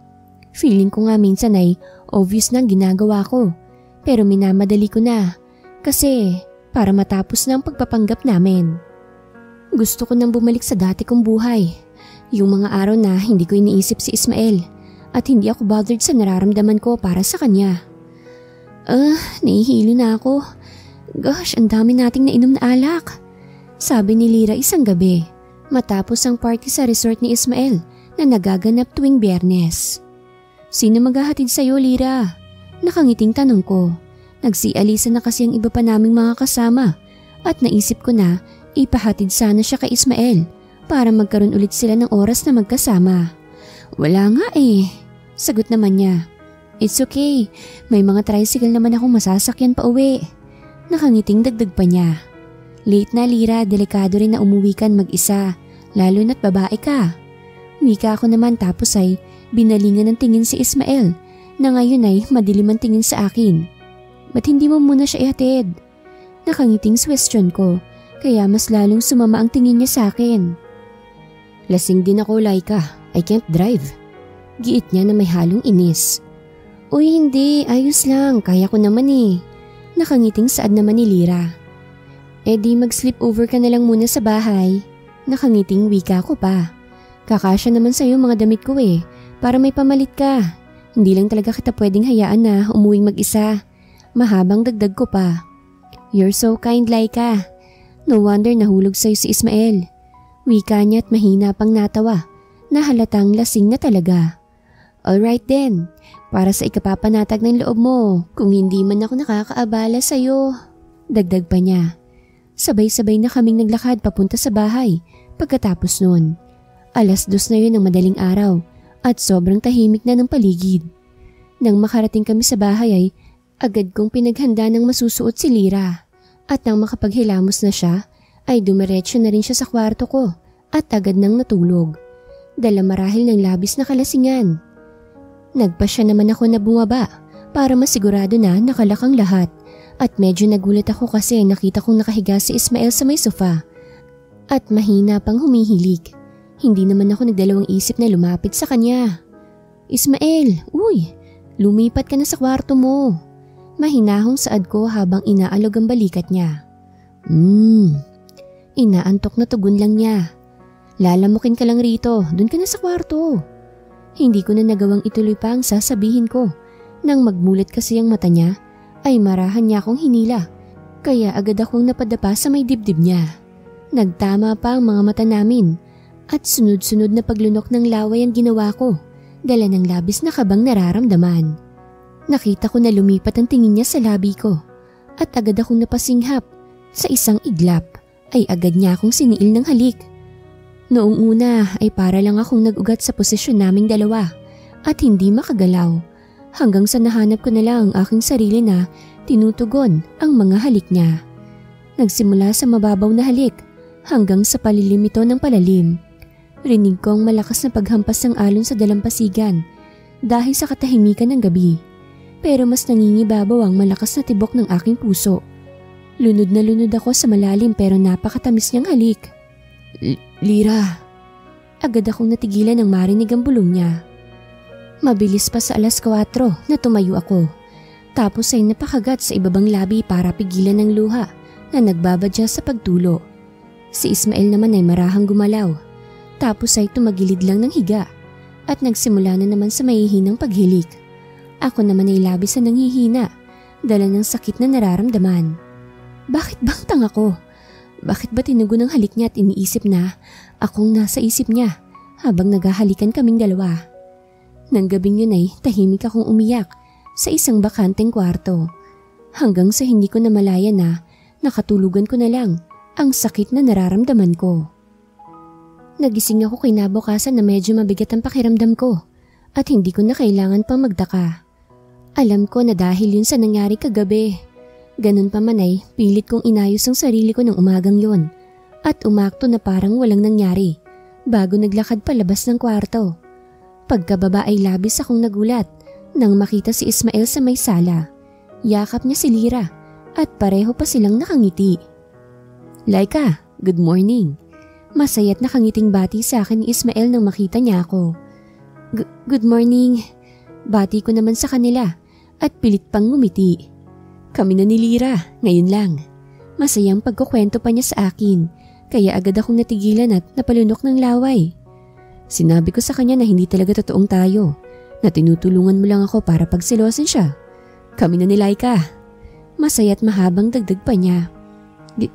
Feeling ko nga minsan ay obvious na ang ginagawa ko pero minamadali ko na kasi para matapos na ang pagpapanggap namin. Gusto ko nang bumalik sa dati kong buhay. Yung mga araw na hindi ko iniisip si Ismael at hindi ako bothered sa nararamdaman ko para sa kanya. Nahihilo na ako. Gosh, ang dami nating nainom na alak. Sabi ni Lyra isang gabi matapos ang party sa resort ni Ismael na nagaganap tuwing Biyernes. Sino maghahatid sa'yo, Lyra? Nakangiting tanong ko. Nagsialisa na kasi ang iba pa naming mga kasama at naisip ko na ipahatid sana siya kay Ismael para magkaroon ulit sila ng oras na magkasama. Wala nga sagot naman niya. It's okay, may mga tricycle naman akong masasakyan pa uwi. Nakangiting dagdag pa niya. Late na Lyra, delikado rin na umuwi kan mag-isa, lalo na't babae ka. Wika ako naman tapos ay binalingan ng tingin si Ismael na ngayon ay madilim ang tingin sa akin. Ba't hindi mo muna siya ihatid? Nakangiting question ko, kaya mas lalong sumama ang tingin niya sa akin. Lasing din ako, Laika. I can't drive. Giit niya na may halong inis. Uy hindi, ayos lang, kaya ko naman Nakangiting saad naman ni Lyra. Di mag-sleep over ka na lang muna sa bahay. Nakangiting wika ko pa. Kakasya naman sa'yo mga damit ko para may pamalit ka. Hindi lang talaga kita pwedeng hayaan na umuwing mag-isa. Mahabang dagdag ko pa. You're so kind, Laika. No wonder nahulog sa'yo si Ismael. Wika niya at mahina pang natawa na halatang lasing na talaga. Alright then, para sa ikapapanatag ng loob mo kung hindi man ako nakakaabala sa'yo. Dagdag pa niya. Sabay-sabay na kaming naglakad papunta sa bahay pagkatapos nun. 2:00 na yun ng madaling araw at sobrang tahimik na ng paligid. Nang makarating kami sa bahay ay agad kong pinaghanda ng masusuot si Lyra at nang makapaghilamos na siya ay dumiretso na rin siya sa kwarto ko at agad nang natulog. Dala marahil ng labis na kalasingan. Nagpasya naman ako na bumaba para masigurado na nakalakang lahat at medyo nagulat ako kasi nakita kong nakahiga si Ismael sa may sofa at mahina pang humihilig. Hindi naman ako nagdalawang isip na lumapit sa kanya. Ismael, uy, lumipat ka na sa kwarto mo. Mahinahong saad ko habang inaalog ang balikat niya. Inaantok na tugon lang niya. Lalamukin ka lang rito, dun ka na sa kwarto. Hindi ko na nagawang ituloy pa ang sasabihin ko. Nang magmulat kasi ang mata niya, ay marahan niya akong hinila. Kaya agad akong napadapa sa may dibdib niya. Nagtama pa ang mga mata namin at sunod-sunod na paglunok ng laway ang ginawa ko. Dala ng labis na kabang nararamdaman. Nakita ko na lumipat ang tingin niya sa labi ko at agad akong napasinghap. Sa isang iglap ay agad niya akong siniil ng halik. Noong una ay para lang akong nag-ugat sa posisyon naming dalawa at hindi makagalaw hanggang sa nahanap ko na lang ang aking sarili na tinutugon ang mga halik niya. Nagsimula sa mababaw na halik hanggang sa palilim ito ng palalim. Rinig ko ang malakas na paghampas ng alon sa dalampasigan dahil sa katahimikan ng gabi. Pero mas nangingibabaw ang malakas na tibok ng aking puso. Lunod na lunod ako sa malalim pero napakatamis niyang halik. Lira. Agad akong natigilan nang marinig ang bulong niya. Mabilis pa sa 4:00 na tumayo ako. Tapos ay napakagat sa ibabang labi para pigilan ng luha na nagbabadya sa pagtulo. Si Ismael naman ay marahang gumalaw. Tapos ay tumagilid lang ng higa at nagsimula na naman sa mahihinang paghilik. Ako naman ay labis na nanghihina, dala ng sakit na nararamdaman. Bakit bang tanga ko? Bakit ba tinugo ng halik niya at iniisip na akong nasa isip niya habang naghahalikan kaming dalawa? Nang gabing yun ay tahimik akong umiyak sa isang bakanteng kwarto hanggang sa hindi ko namalaya na nakatulugan ko na lang ang sakit na nararamdaman ko. Nagising ako kinabukasan na medyo mabigat ang pakiramdam ko at hindi ko na kailangan pang magdaka. Alam ko na dahil yun sa nangyari kagabi. Ganun pa man ay pilit kong inayos ang sarili ko ng umagang yun at umakto na parang walang nangyari bago naglakad palabas ng kwarto. Pagkababa ay labis akong nagulat nang makita si Ismael sa may sala. Yakap niya si Lira at pareho pa silang nakangiti. Laika, good morning. Masaya't nakangiting bati sa akin ni Ismael nang makita niya ako. Good morning. Bati ko naman sa kanila at pilit pang ngumiti. Kami na ni Lira, ngayon lang. Masayang pagkukwento pa niya sa akin kaya agad akong natigilan at napalunok ng laway. Sinabi ko sa kanya na hindi talaga totoong tayo, na tinutulungan mo lang ako para pagselosin siya. Kami na ni Laika. Masaya't mahabang dagdag pa niya.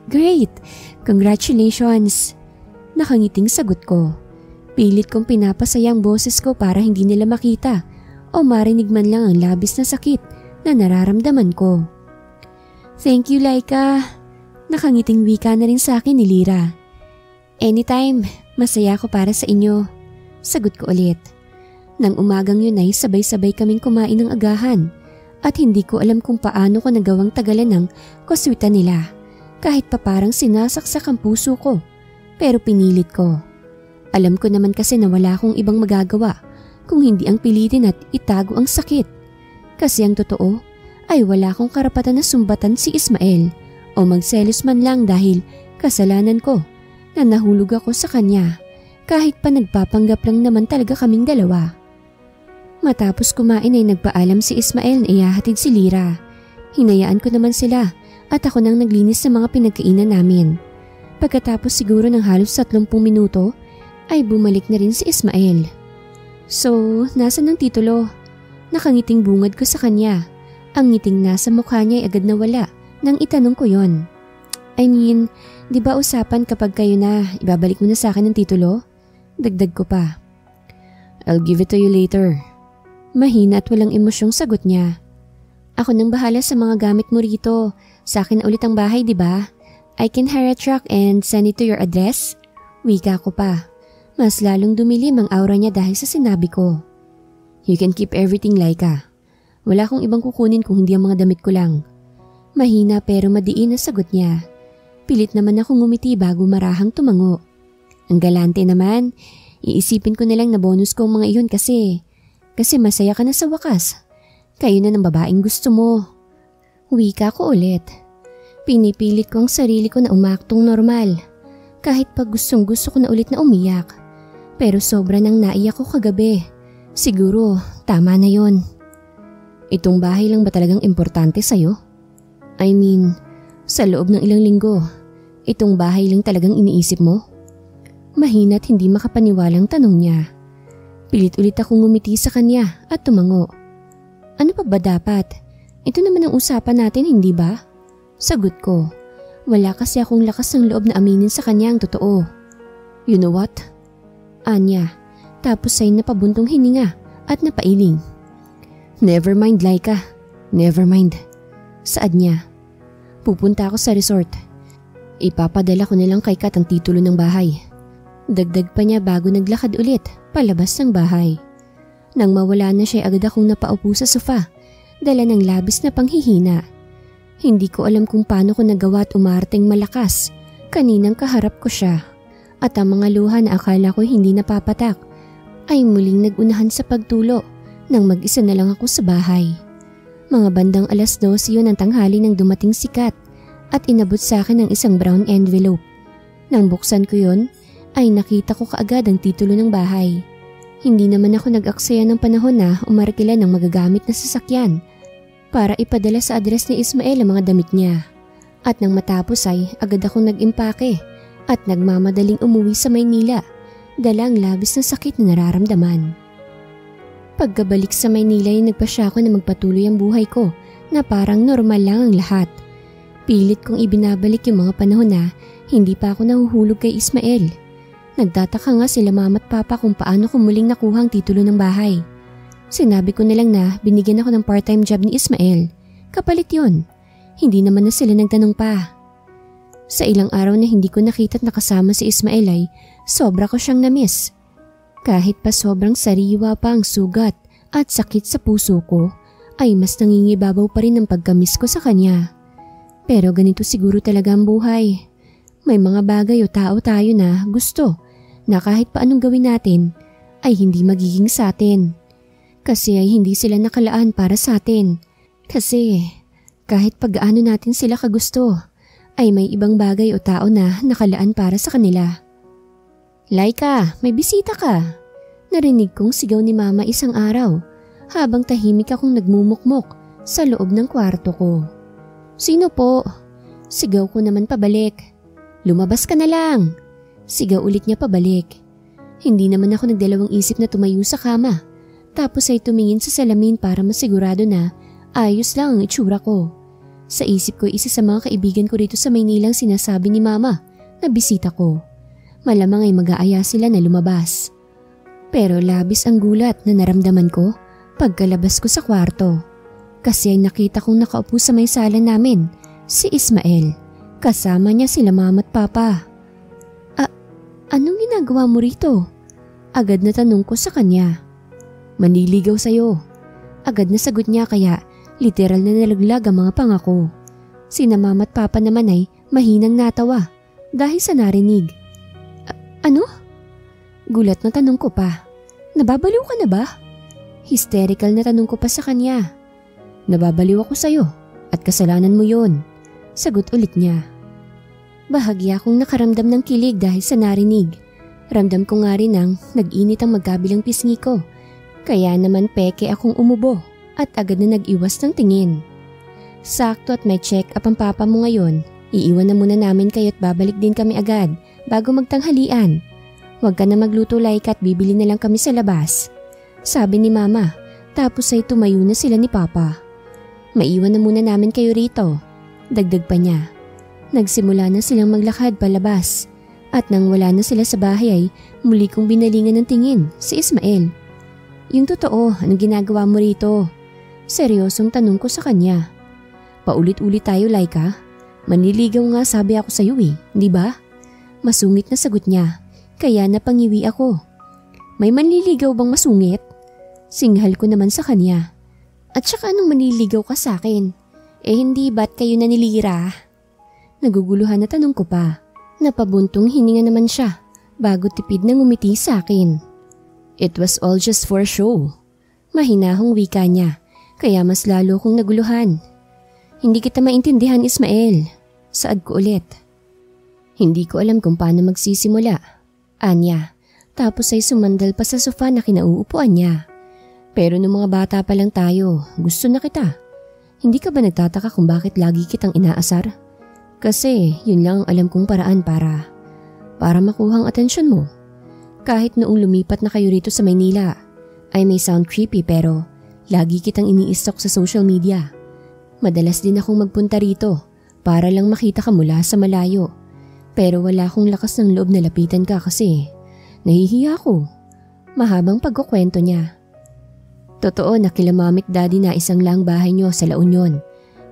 Great! Congratulations! Nakangiting sagot ko. Pilit kong pinapasaya ang boses ko para hindi nila makita o marinig man lang ang labis na sakit na nararamdaman ko. Thank you, Laika. Nakangiting wika na rin sa akin ni Lira. Anytime, masaya ako para sa inyo. Sagot ko ulit. Nang umagang yun ay sabay-sabay kaming kumain ng agahan at hindi ko alam kung paano ko nagawang tagalan ng kuswita nila kahit pa parang sinasaksak ang puso ko pero pinilit ko. Alam ko naman kasi na wala akong ibang magagawa kung hindi ang pilitin at itago ang sakit. Kasi ang totoo ay wala akong karapatan na sumbatan si Ismael o magselos man lang dahil kasalanan ko na nahulog ako sa kanya. Kahit pa nagpapanggap lang naman talaga kaming dalawa. Matapos kumain ay nagpaalam si Ismael na ihahatid si Lira. Hinayaan ko naman sila at ako nang naglinis sa mga pinagkainan namin. Pagkatapos siguro ng halos 30 minuto ay bumalik na rin si Ismael. So, nasan ang titulo? Nakangiting bungad ko sa kanya. Ang ngiting nasa mukha niya ay agad nawala nang itanong ko yon. I mean, di ba usapan kapag kayo na ibabalik mo na sa akin ang titulo? Dagdag ko pa. I'll give it to you later. Mahina at walang emosyong sagot niya. Ako nang bahala sa mga gamit mo rito. Sa akin na ulit ang bahay, di ba? I can hire a truck and send it to your address. Wika ko pa. Mas lalong dumilim ang aura niya dahil sa sinabi ko. You can keep everything, Laika. Wala akong ibang kukunin kung hindi ang mga damit ko lang. Mahina pero madiin na sagot niya. Pilit naman akong ngumiti bago marahang tumango. Ang galante naman, iisipin ko na lang na bonus ko ang mga iyon kasi masaya ka na sa wakas. Kayo na ng babaeng gusto mo. Wika ko ulit. Pinipilit ko ang sarili ko na umaktong normal. Kahit pag gustong gusto ko na ulit na umiyak. Pero sobra nang naiyak ko kagabi. Siguro, tama na yon. Itong bahay lang ba talagang importante sa'yo? I mean, sa loob ng ilang linggo, itong bahay lang talagang iniisip mo? Mahina't hindi makapaniwalang tanong niya. Pilit ulit akong ngumiti sa kanya at tumango. Ano pa ba dapat? Ito naman ang usapan natin, hindi ba? Sagot ko. Wala kasi akong lakas ng loob na aminin sa kanya ang totoo. You know what? Anya, tapos ay napabuntong hininga at napailing. Never mind, Laika. Never mind. Saad niya. Pupunta ako sa resort. Ipapadala ko nilang kay Kat ang titulo ng bahay. Dagdag pa niya bago naglakad ulit palabas ng bahay. Nang mawala na siya agad akong napaupo sa sofa, dala ng labis na panghihina. Hindi ko alam kung paano ko nagawa at umarteng malakas. Kaninang kaharap ko siya. At ang mga luha na akala ko hindi napapatak ay muling nagunahan sa pagtulo nang mag-isa na lang ako sa bahay. Mga bandang 12:00 yun ng tanghali nang dumating si Kat at inabot sa akin ng isang brown envelope. Nang buksan ko yun ay nakita ko kaagad ang titulo ng bahay. Hindi naman ako nag-aksaya ng panahon na umarkila ng magagamit na sasakyan para ipadala sa address ni Ismael ang mga damit niya. At nang matapos ay agad akong nag-impake at nagmamadaling umuwi sa Maynila, dalang labis na sakit na nararamdaman. Pagkabalik sa Maynila ay nagpasya ako na magpatuloy ang buhay ko na parang normal lang ang lahat. Pilit kong ibinabalik yung mga panahon na hindi pa ako nahuhulog kay Ismael. Nagtataka nga sila mama at papa kung paano ko muling nakuha ang titulo ng bahay. Sinabi ko na lang na binigyan ako ng part-time job ni Ismael. Kapalit yun. Hindi naman na sila nagtanong pa. Sa ilang araw na hindi ko nakita at nakasama si Ismael ay sobra ko siyang na-miss. Kahit pa sobrang sariwa pa ang sugat at sakit sa puso ko, ay mas nangingibabaw pa rin ang pagkamiss ko sa kanya. Pero ganito siguro talaga ang buhay. May mga bagay o tao tayo na gusto na kahit pa anong gawin natin ay hindi magiging sa atin. Kasi ay hindi sila nakalaan para sa atin. Kasi kahit pag-aano natin sila kagusto, ay may ibang bagay o tao na nakalaan para sa kanila. Laika, may bisita ka. Narinig kong sigaw ni mama isang araw habang tahimik akong nagmumukmok sa loob ng kwarto ko. Sino po? Sigaw ko naman pabalik. Lumabas ka na lang. Sigaw ulit niya pabalik. Hindi naman ako nagdalawang isip na tumayo sa kama. Tapos ay tumingin sa salamin para masigurado na ayos lang ang itsura ko. Sa isip ko isa sa mga kaibigan ko rito sa Maynilang sinasabi ni mama na bisita ko. Malamang ay mag-aaya sila na lumabas. Pero labis ang gulat na naramdaman ko pagkalabas ko sa kwarto. Kasi ay nakita kong nakaupo sa may sala namin si Ismael. Kasama niya sila mama at papa. Anong ginagawa mo rito? Agad na tanong ko sa kanya. Manliligaw sa'yo. Agad na sagot niya kaya literal na nalaglag ang mga pangako. Sina mama at papa naman ay mahinang natawa dahil sa narinig. Ano? Gulat na tanong ko pa. Nababaliw ka na ba? Hysterical na tanong ko pa sa kanya. Nababaliw ako sa'yo at kasalanan mo yon. Sagot ulit niya. Bahagya akong nakaramdam ng kilig dahil sa narinig. Ramdam ko nga rin ang nag-init ang magkabilang pisngi ko. Kaya naman peke akong umubo at agad na nag-iwas ng tingin. Sakto at may check-up ang papa mo ngayon. Iiwan na muna namin kayo at babalik din kami agad bago magtanghalian. Huwag ka na magluto Laika at bibili na lang kami sa labas. Sabi ni mama, tapos ay tumayo na sila ni papa. Maiwan na muna namin kayo rito. Dagdag pa niya. Nagsimula na silang maglakad palabas at nang wala na sila sa bahay ay muli kong binalingan ng tingin si Ismael. Yung totoo, anong ginagawa mo rito? Seryosong tanong ko sa kanya. Paulit-ulit tayo Laika. Manliligaw nga sabi ako sa iyo di ba? Masungit na sagot niya, kaya napangiwi ako. May manliligaw bang masungit? Singhal ko naman sa kanya. At saka anong manliligaw ka sa akin? Hindi ba't kayo nanilira? Naguguluhan na tanong ko pa. Napabuntong hininga naman siya bago tipid na ngumiti sa akin. It was all just for show. Mahinahong wika niya, kaya mas lalo kong naguluhan. Hindi kita maintindihan Ismael. Saad ko ulit. Hindi ko alam kung paano magsisimula. Anya, tapos ay sumandal pa sa sofa na kinauupuan niya. Pero nung mga bata pa lang tayo, gusto na kita. Hindi ka ba nagtataka kung bakit lagi kitang inaasar? Kasi yun lang ang alam kong paraan para makuha ang atensyon mo. Kahit noong lumipat na kayo rito sa Maynila, ay may sound creepy pero lagi kitang ini-stalk sa social media. Madalas din akong magpunta rito para lang makita ka mula sa malayo. Pero wala akong lakas ng loob na lapitan ka kasi nahihiya ako. Mahabang pagkukwento niya. Totoo na kila Mami at Daddy na isang lang bahay niyo sa La Union.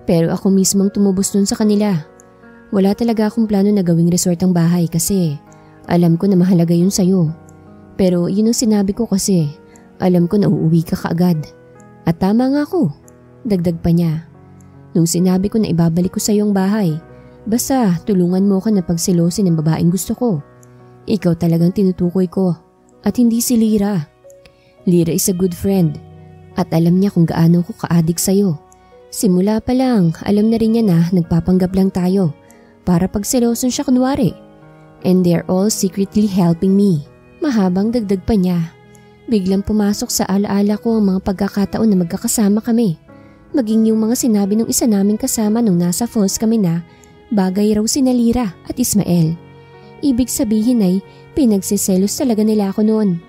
Pero ako mismong tumubos nun sa kanila. Wala talaga akong plano na gawing resort ang bahay kasi alam ko na mahalaga yun sa'yo. Pero yun ang sinabi ko kasi alam ko na uuwi ka kaagad. At tama nga ako, dagdag pa niya. Nung sinabi ko na ibabalik ko sa iyong bahay, basta tulungan mo ka na pagselosin ng babaeng gusto ko. Ikaw talagang tinutukoy ko at hindi si Lyra. Lyra is a good friend at alam niya kung gaano ko ka-addict sa'yo. Simula pa lang, alam na rin niya na nagpapanggap lang tayo para pagseloson siya kunwari. And they're all secretly helping me. Mahabang dagdag pa niya. Biglang pumasok sa alaala ko ang mga pagkakataon na magkakasama kami. Maging yung mga sinabi ng isa naming kasama nung nasa falls kami na bagay raw sina Lyra at Ismael. Ibig sabihin ay pinagsiselos talaga nila ako noon.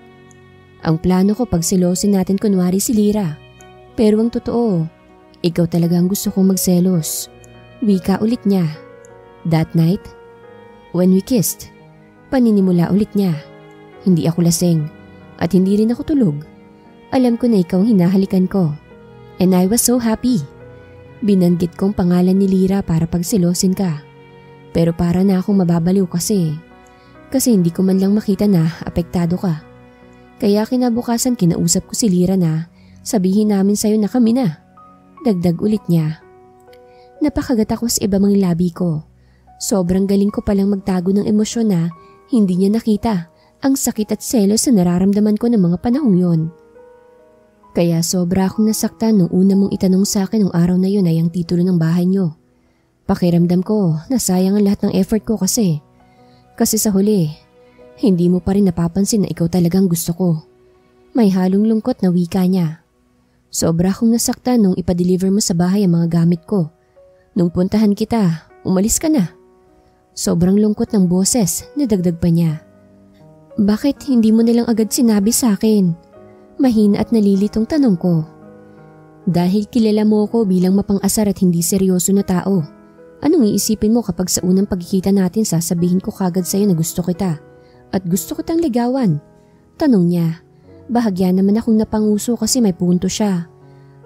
Ang plano ko pagselosin natin kunwari si Lyra. Pero ang totoo, ikaw talaga ang gusto kong magselos. Wika ulit niya. That night, when we kissed, paninimula ulit niya. Hindi ako lasing at hindi rin ako tulog. Alam ko na ikaw ang hinahalikan ko. And I was so happy. Binanggit kong pangalan ni Lyra para pagselosin ka. Pero para na akong mababaliw kasi hindi ko man lang makita na apektado ka. Kaya kinabukasan kinausap ko si Lyra na sabihin namin sa'yo na kami na. Dagdag ulit niya. Napakagat ako sa iba mga labi ko. Sobrang galing ko palang magtago ng emosyon na hindi niya nakita ang sakit at selos na nararamdaman ko ng mga panahong yon. Kaya sobra akong nasaktan nung una mong itanong sa akin nung araw na yun ay ang titulo ng bahay niyo. Pakiramdam ko na sayang ang lahat ng effort ko kasi sa huli, hindi mo pa rin napapansin na ikaw talagang gusto ko. May halong lungkot na wika niya. Sobra akong nasaktan nung ipa-deliver mo sa bahay ang mga gamit ko. Nung puntahan kita, umalis ka na. Sobrang lungkot ng boses, nadagdag pa niya. Bakit hindi mo nalang agad sinabi sa akin? Mahina at nalilitong tanong ko. Dahil kilala mo ko bilang mapang-asar at hindi seryoso na tao. Anong iisipin mo kapag sa unang pagkikita natin sasabihin ko kagad sa'yo na gusto kita at gusto kitang ligawan? Tanong niya. Bahagya naman akong napanguso kasi may punto siya.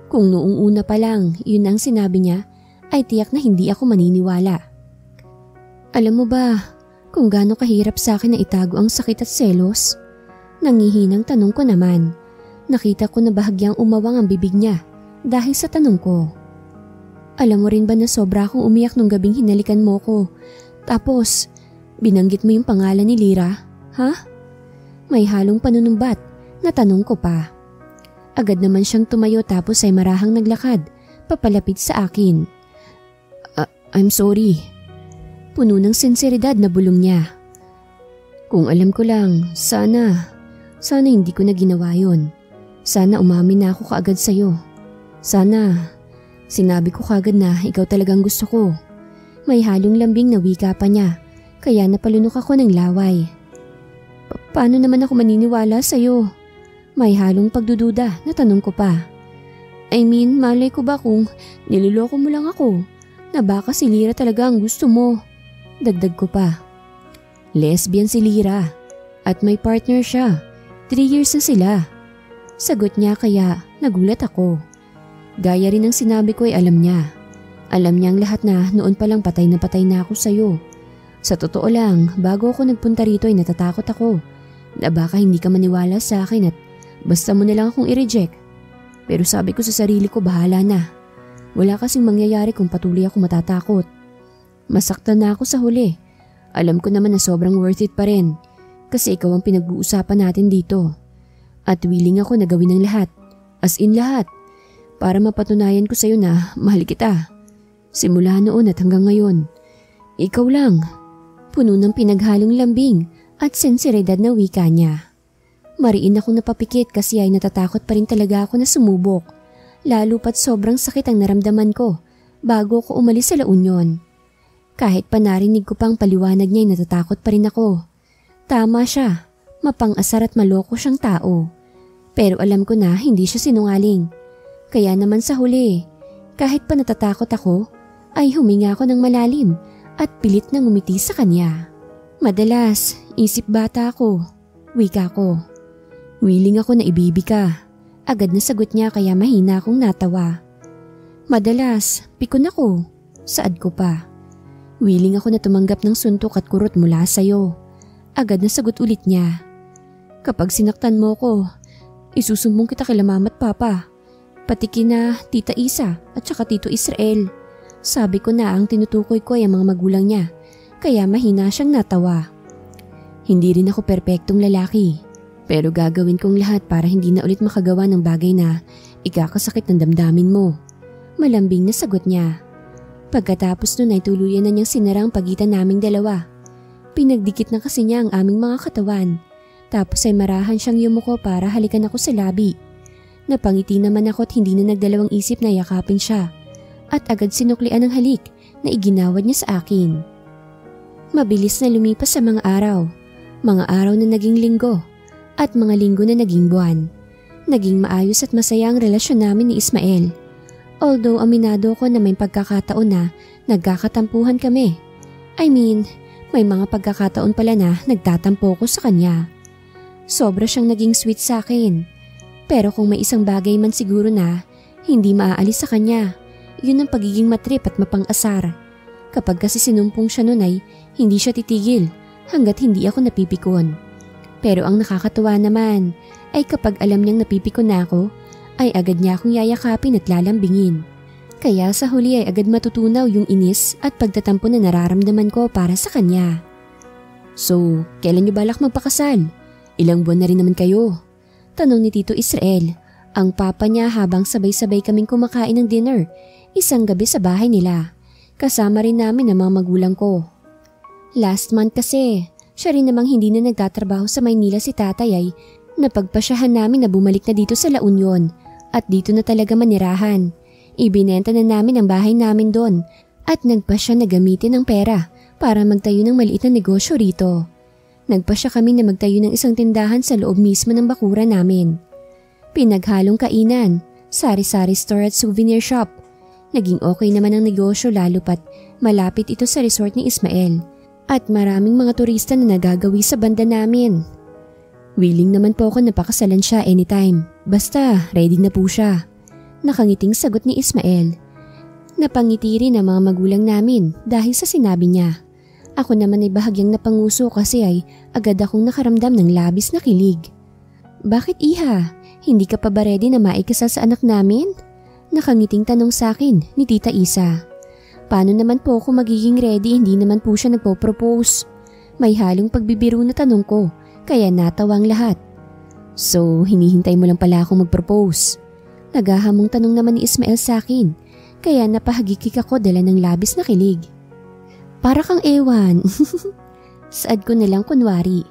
Kung noong una pa lang yun ang sinabi niya, ay tiyak na hindi ako maniniwala. Alam mo ba kung gaano kahirap sa akin na itago ang sakit at selos? Nangihinang tanong ko naman. Nakita ko na bahagyang umawang ang bibig niya dahil sa tanong ko. Alam mo rin ba na sobra akong umiyak nung gabing hinalikan mo ko? Tapos, binanggit mo yung pangalan ni Lyra? Ha? May halong panunumbat na tanong ko pa. Agad naman siyang tumayo tapos ay marahang naglakad, papalapit sa akin. I'm sorry. Puno ng sinseridad na bulong niya. Kung alam ko lang, sana hindi ko na ginawa yun. Sana umamin na ako kaagad sa'yo. Sana sinabi ko kaagad na ikaw talagang gusto ko. May halong lambing na wika pa niya, kaya napalunok ako ng laway. Paano naman ako maniniwala sa'yo? May halong pagdududa na tanong ko pa. I mean, malay ko ba kung niloloko mo lang ako na baka si Lyra talaga ang gusto mo? Dagdag ko pa. Lesbian si Lyra at may partner siya. 3 years na sila. Sagot niya kaya nagulat ako. Gaya rin ng sinabi ko ay alam niya. Alam niyang lahat na noon palang patay na ako sa'yo. Sa totoo lang, bago ako nagpunta rito ay natatakot ako na baka hindi ka maniwala sa akin at basta mo na lang akong i-reject. Pero sabi ko sa sarili ko bahala na. Wala kasing mangyayari kung patuloy ako matatakot. Masaktan na ako sa huli. Alam ko naman na sobrang worth it pa rin kasi ikaw ang pinag-uusapan natin dito. At willing ako na gawin ang lahat, as in lahat, para mapatunayan ko sa'yo na mahal kita. Simula noon at hanggang ngayon. Ikaw lang. Puno ng pinaghalong lambing at sensiridad na wika niya. Mariin akong napapikit kasi ay natatakot pa rin talaga ako na sumubok. Lalo pat sobrang sakit ang naramdaman ko bago ko umalis sa La Union. Kahit pa narinig ko pang paliwanag niya ay natatakot pa rin ako. Tama siya, mapang-asar at maloko siyang tao. Pero alam ko na hindi siya sinungaling. Kaya naman sa huli, kahit pa natatakot ako, ay huminga ako ng malalim at pilit na ngumiti sa kanya. Madalas, isip bata ako. Wika ko. Willing ako na ibibi ka. Agad na sagot niya kaya mahina akong natawa. Madalas, pikon ako. Saad ko pa. Willing ako na tumanggap ng suntok at kurot mula sa'yo. Agad na sagot ulit niya. Kapag sinaktan mo ko, isusumbong kita kila mama at papa. Pati kina Tita Isa at saka Tito Israel. Sabi ko na ang tinutukoy ko ay ang mga magulang niya, kaya mahina siyang natawa. Hindi rin ako perpektong lalaki, pero gagawin kong lahat para hindi na ulit makagawa ng bagay na ikakasakit ng damdamin mo. Malambing na sagot niya. Pagkatapos nun ay tuluyan na niyang sinara ang pagitan naming dalawa. Pinagdikit na kasi niya ang aming mga katawan. Tapos ay marahan siyang yumuko para halikan ako sa labi. Napangiti naman ako at hindi na nagdalawang isip na yakapin siya. At agad sinuklian ang halik na iginawad niya sa akin. Mabilis na lumipas sa mga araw. Mga araw na naging linggo. At mga linggo na naging buwan. Naging maayos at masaya ang relasyon namin ni Ismael. Although aminado ko na may pagkakataon na nagkakatampuhan kami. I mean, may mga pagkakataon pala na nagtatampo ko sa kanya. Sobra siyang naging sweet sa akin. Pero kung may isang bagay man siguro na hindi maaalis sa kanya, yun ang pagiging matrip at mapang-asar. Kapag kasi sinumpong siya nun ay hindi siya titigil hanggat hindi ako napipikon. Pero ang nakakatuwa naman ay kapag alam niyang napipikon na ako, ay agad niya akong yayakapin at lalambingin. Kaya sa huli ay agad matutunaw yung inis at pagtatampo na nararamdaman ko para sa kanya. So, kailan niyo balak magpakasal? Ilang buwan na rin naman kayo? Tanong ni Tito Israel, ang papa niya habang sabay-sabay kaming kumakain ng dinner, isang gabi sa bahay nila. Kasama rin namin ang mga magulang ko. Last month kasi, siya rin namang hindi na nagtatrabaho sa Maynila si tatay ay napagpasyahan namin na bumalik na dito sa La Union at dito na talaga manirahan. Ibinenta na namin ang bahay namin doon at nagpasya na gamitin ang pera para magtayo ng maliit na negosyo rito. Nagpasya kami na magtayo ng isang tindahan sa loob mismo ng bakuran namin. Pinaghalong kainan, sari-sari store at souvenir shop. Naging okay naman ang negosyo lalo pat malapit ito sa resort ni Ismael at maraming mga turista na nagagawi sa banda namin. Willing naman po ako na pakasalan siya anytime, basta ready na po siya. Nakangiting sagot ni Ismael. Napangiti rin ang mga magulang namin dahil sa sinabi niya. Ako naman ay bahagyang napanguso kasi ay agad akong nakaramdam ng labis na kilig. Bakit iha? Hindi ka pa ba ready na maikasal sa anak namin? Nakangiting tanong sa akin ni Tita Isa. Paano naman po ako magiging ready, hindi naman po siya nagpo-propose? May halong pagbibiro na tanong ko kaya natawa ang lahat. So hinihintay mo lang pala akong mag-propose? Naghahamong tanong naman ni Ismael sa akin kaya napahagikik ako dala ng labis na kilig. Para kang ewan. Saad ko na lang kunwari.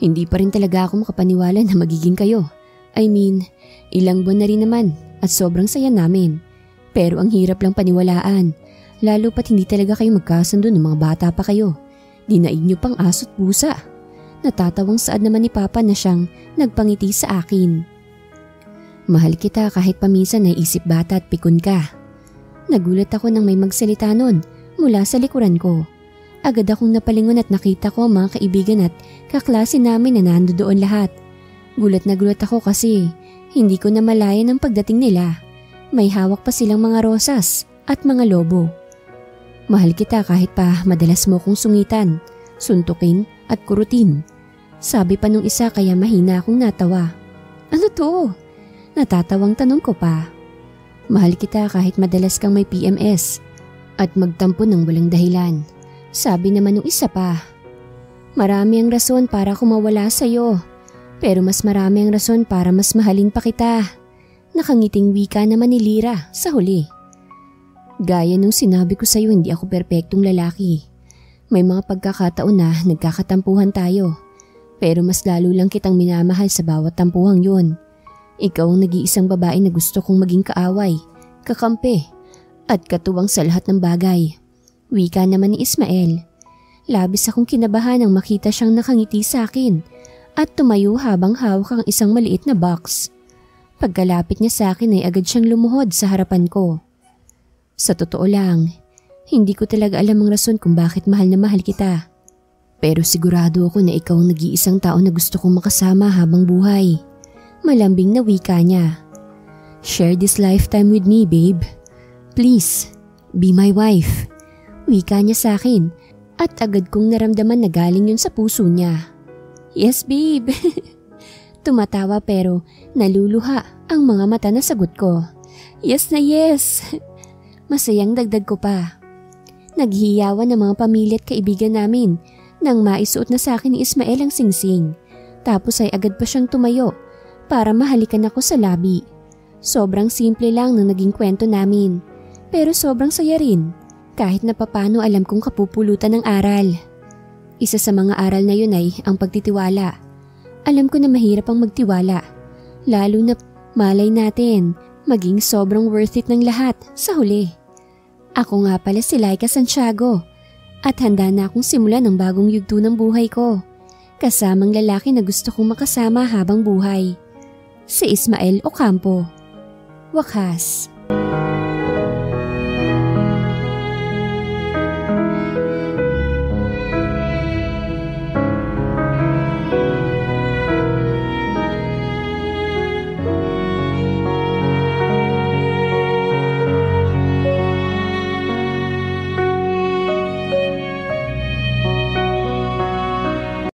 Hindi pa rin talaga ako makapaniwala na magiging kayo. I mean, ilang buwan na rin naman at sobrang saya namin. Pero ang hirap lang paniwalaan, lalo pat hindi talaga kayo magkasundo ng mga bata pa kayo. Dinaig niyo pang aso't pusa. Natatawang saad naman ni Papa na siyang nagpangiti sa akin. Mahal kita kahit paminsan ay isip bata at pikon ka. Nagulat ako nang may magsalita nun mula sa likuran ko. Agad akong napalingon at nakita ko ang mga kaibigan at kaklase namin na nandoon lahat. Gulat na gulat ako kasi hindi ko na malayan ang pagdating nila. May hawak pa silang mga rosas at mga lobo. Mahal kita kahit pa madalas mo kong sungitan, suntukin at kurutin. Sabi pa nung isa kaya mahina akong natawa. Ano to? Natatawang tanong ko pa. Mahal kita kahit madalas kang may PMS at magtampo ng walang dahilan. Sabi naman nung isa pa. Marami ang rason para kumawala sa'yo, pero mas marami ang rason para mas mahalin pa kita. Nakangiting wika naman ni Lira sa huli. Gaya nung sinabi ko sa'yo, hindi ako perpektong lalaki. May mga pagkakataon na nagkakatampuhan tayo, pero mas lalo lang kitang minamahal sa bawat tampuhang yun. Ikaw ang nag-iisang babae na gusto kong maging kaaway, kakampi, at katuwang sa lahat ng bagay. Wika naman ni Ismael. Labis akong kinabahan nang makita siyang nakangiti sa akin at tumayo habang hawak ang isang maliit na box. Pagkalapit niya sa akin ay agad siyang lumuhod sa harapan ko. Sa totoo lang, hindi ko talaga alam ang rason kung bakit mahal na mahal kita. Pero sigurado ako na ikaw ang nag-iisang tao na gusto kong makasama habang buhay. Malambing na wika niya. Share this lifetime with me, babe. Please, be my wife. Wika niya sa akin at agad kong naramdaman na galing yun sa puso niya. Yes, babe. Tumatawa pero naluluha ang mga mata na sagot ko. Yes na yes. Masayang dagdag ko pa. Naghihiyawan ng mga pamilya at kaibigan namin Nang maisuot na sa akin ni Ismael ang singsing, tapos ay agad pa siyang tumayo para mahalikan ako sa labi. Sobrang simple lang ng naging kwento namin, pero sobrang saya rin kahit na papano alam kong kapupulutan ng aral. Isa sa mga aral na yun ay ang pagtitiwala. Alam ko na mahirap ang magtiwala, lalo na malay natin maging sobrang worth it ng lahat sa huli. Ako nga pala si Laika Santiago at handa na akong simulan ang bagong yugto ng buhay ko, kasamang lalaki na gusto kong makasama habang buhay. Si Ismael Ocampo. Wakas.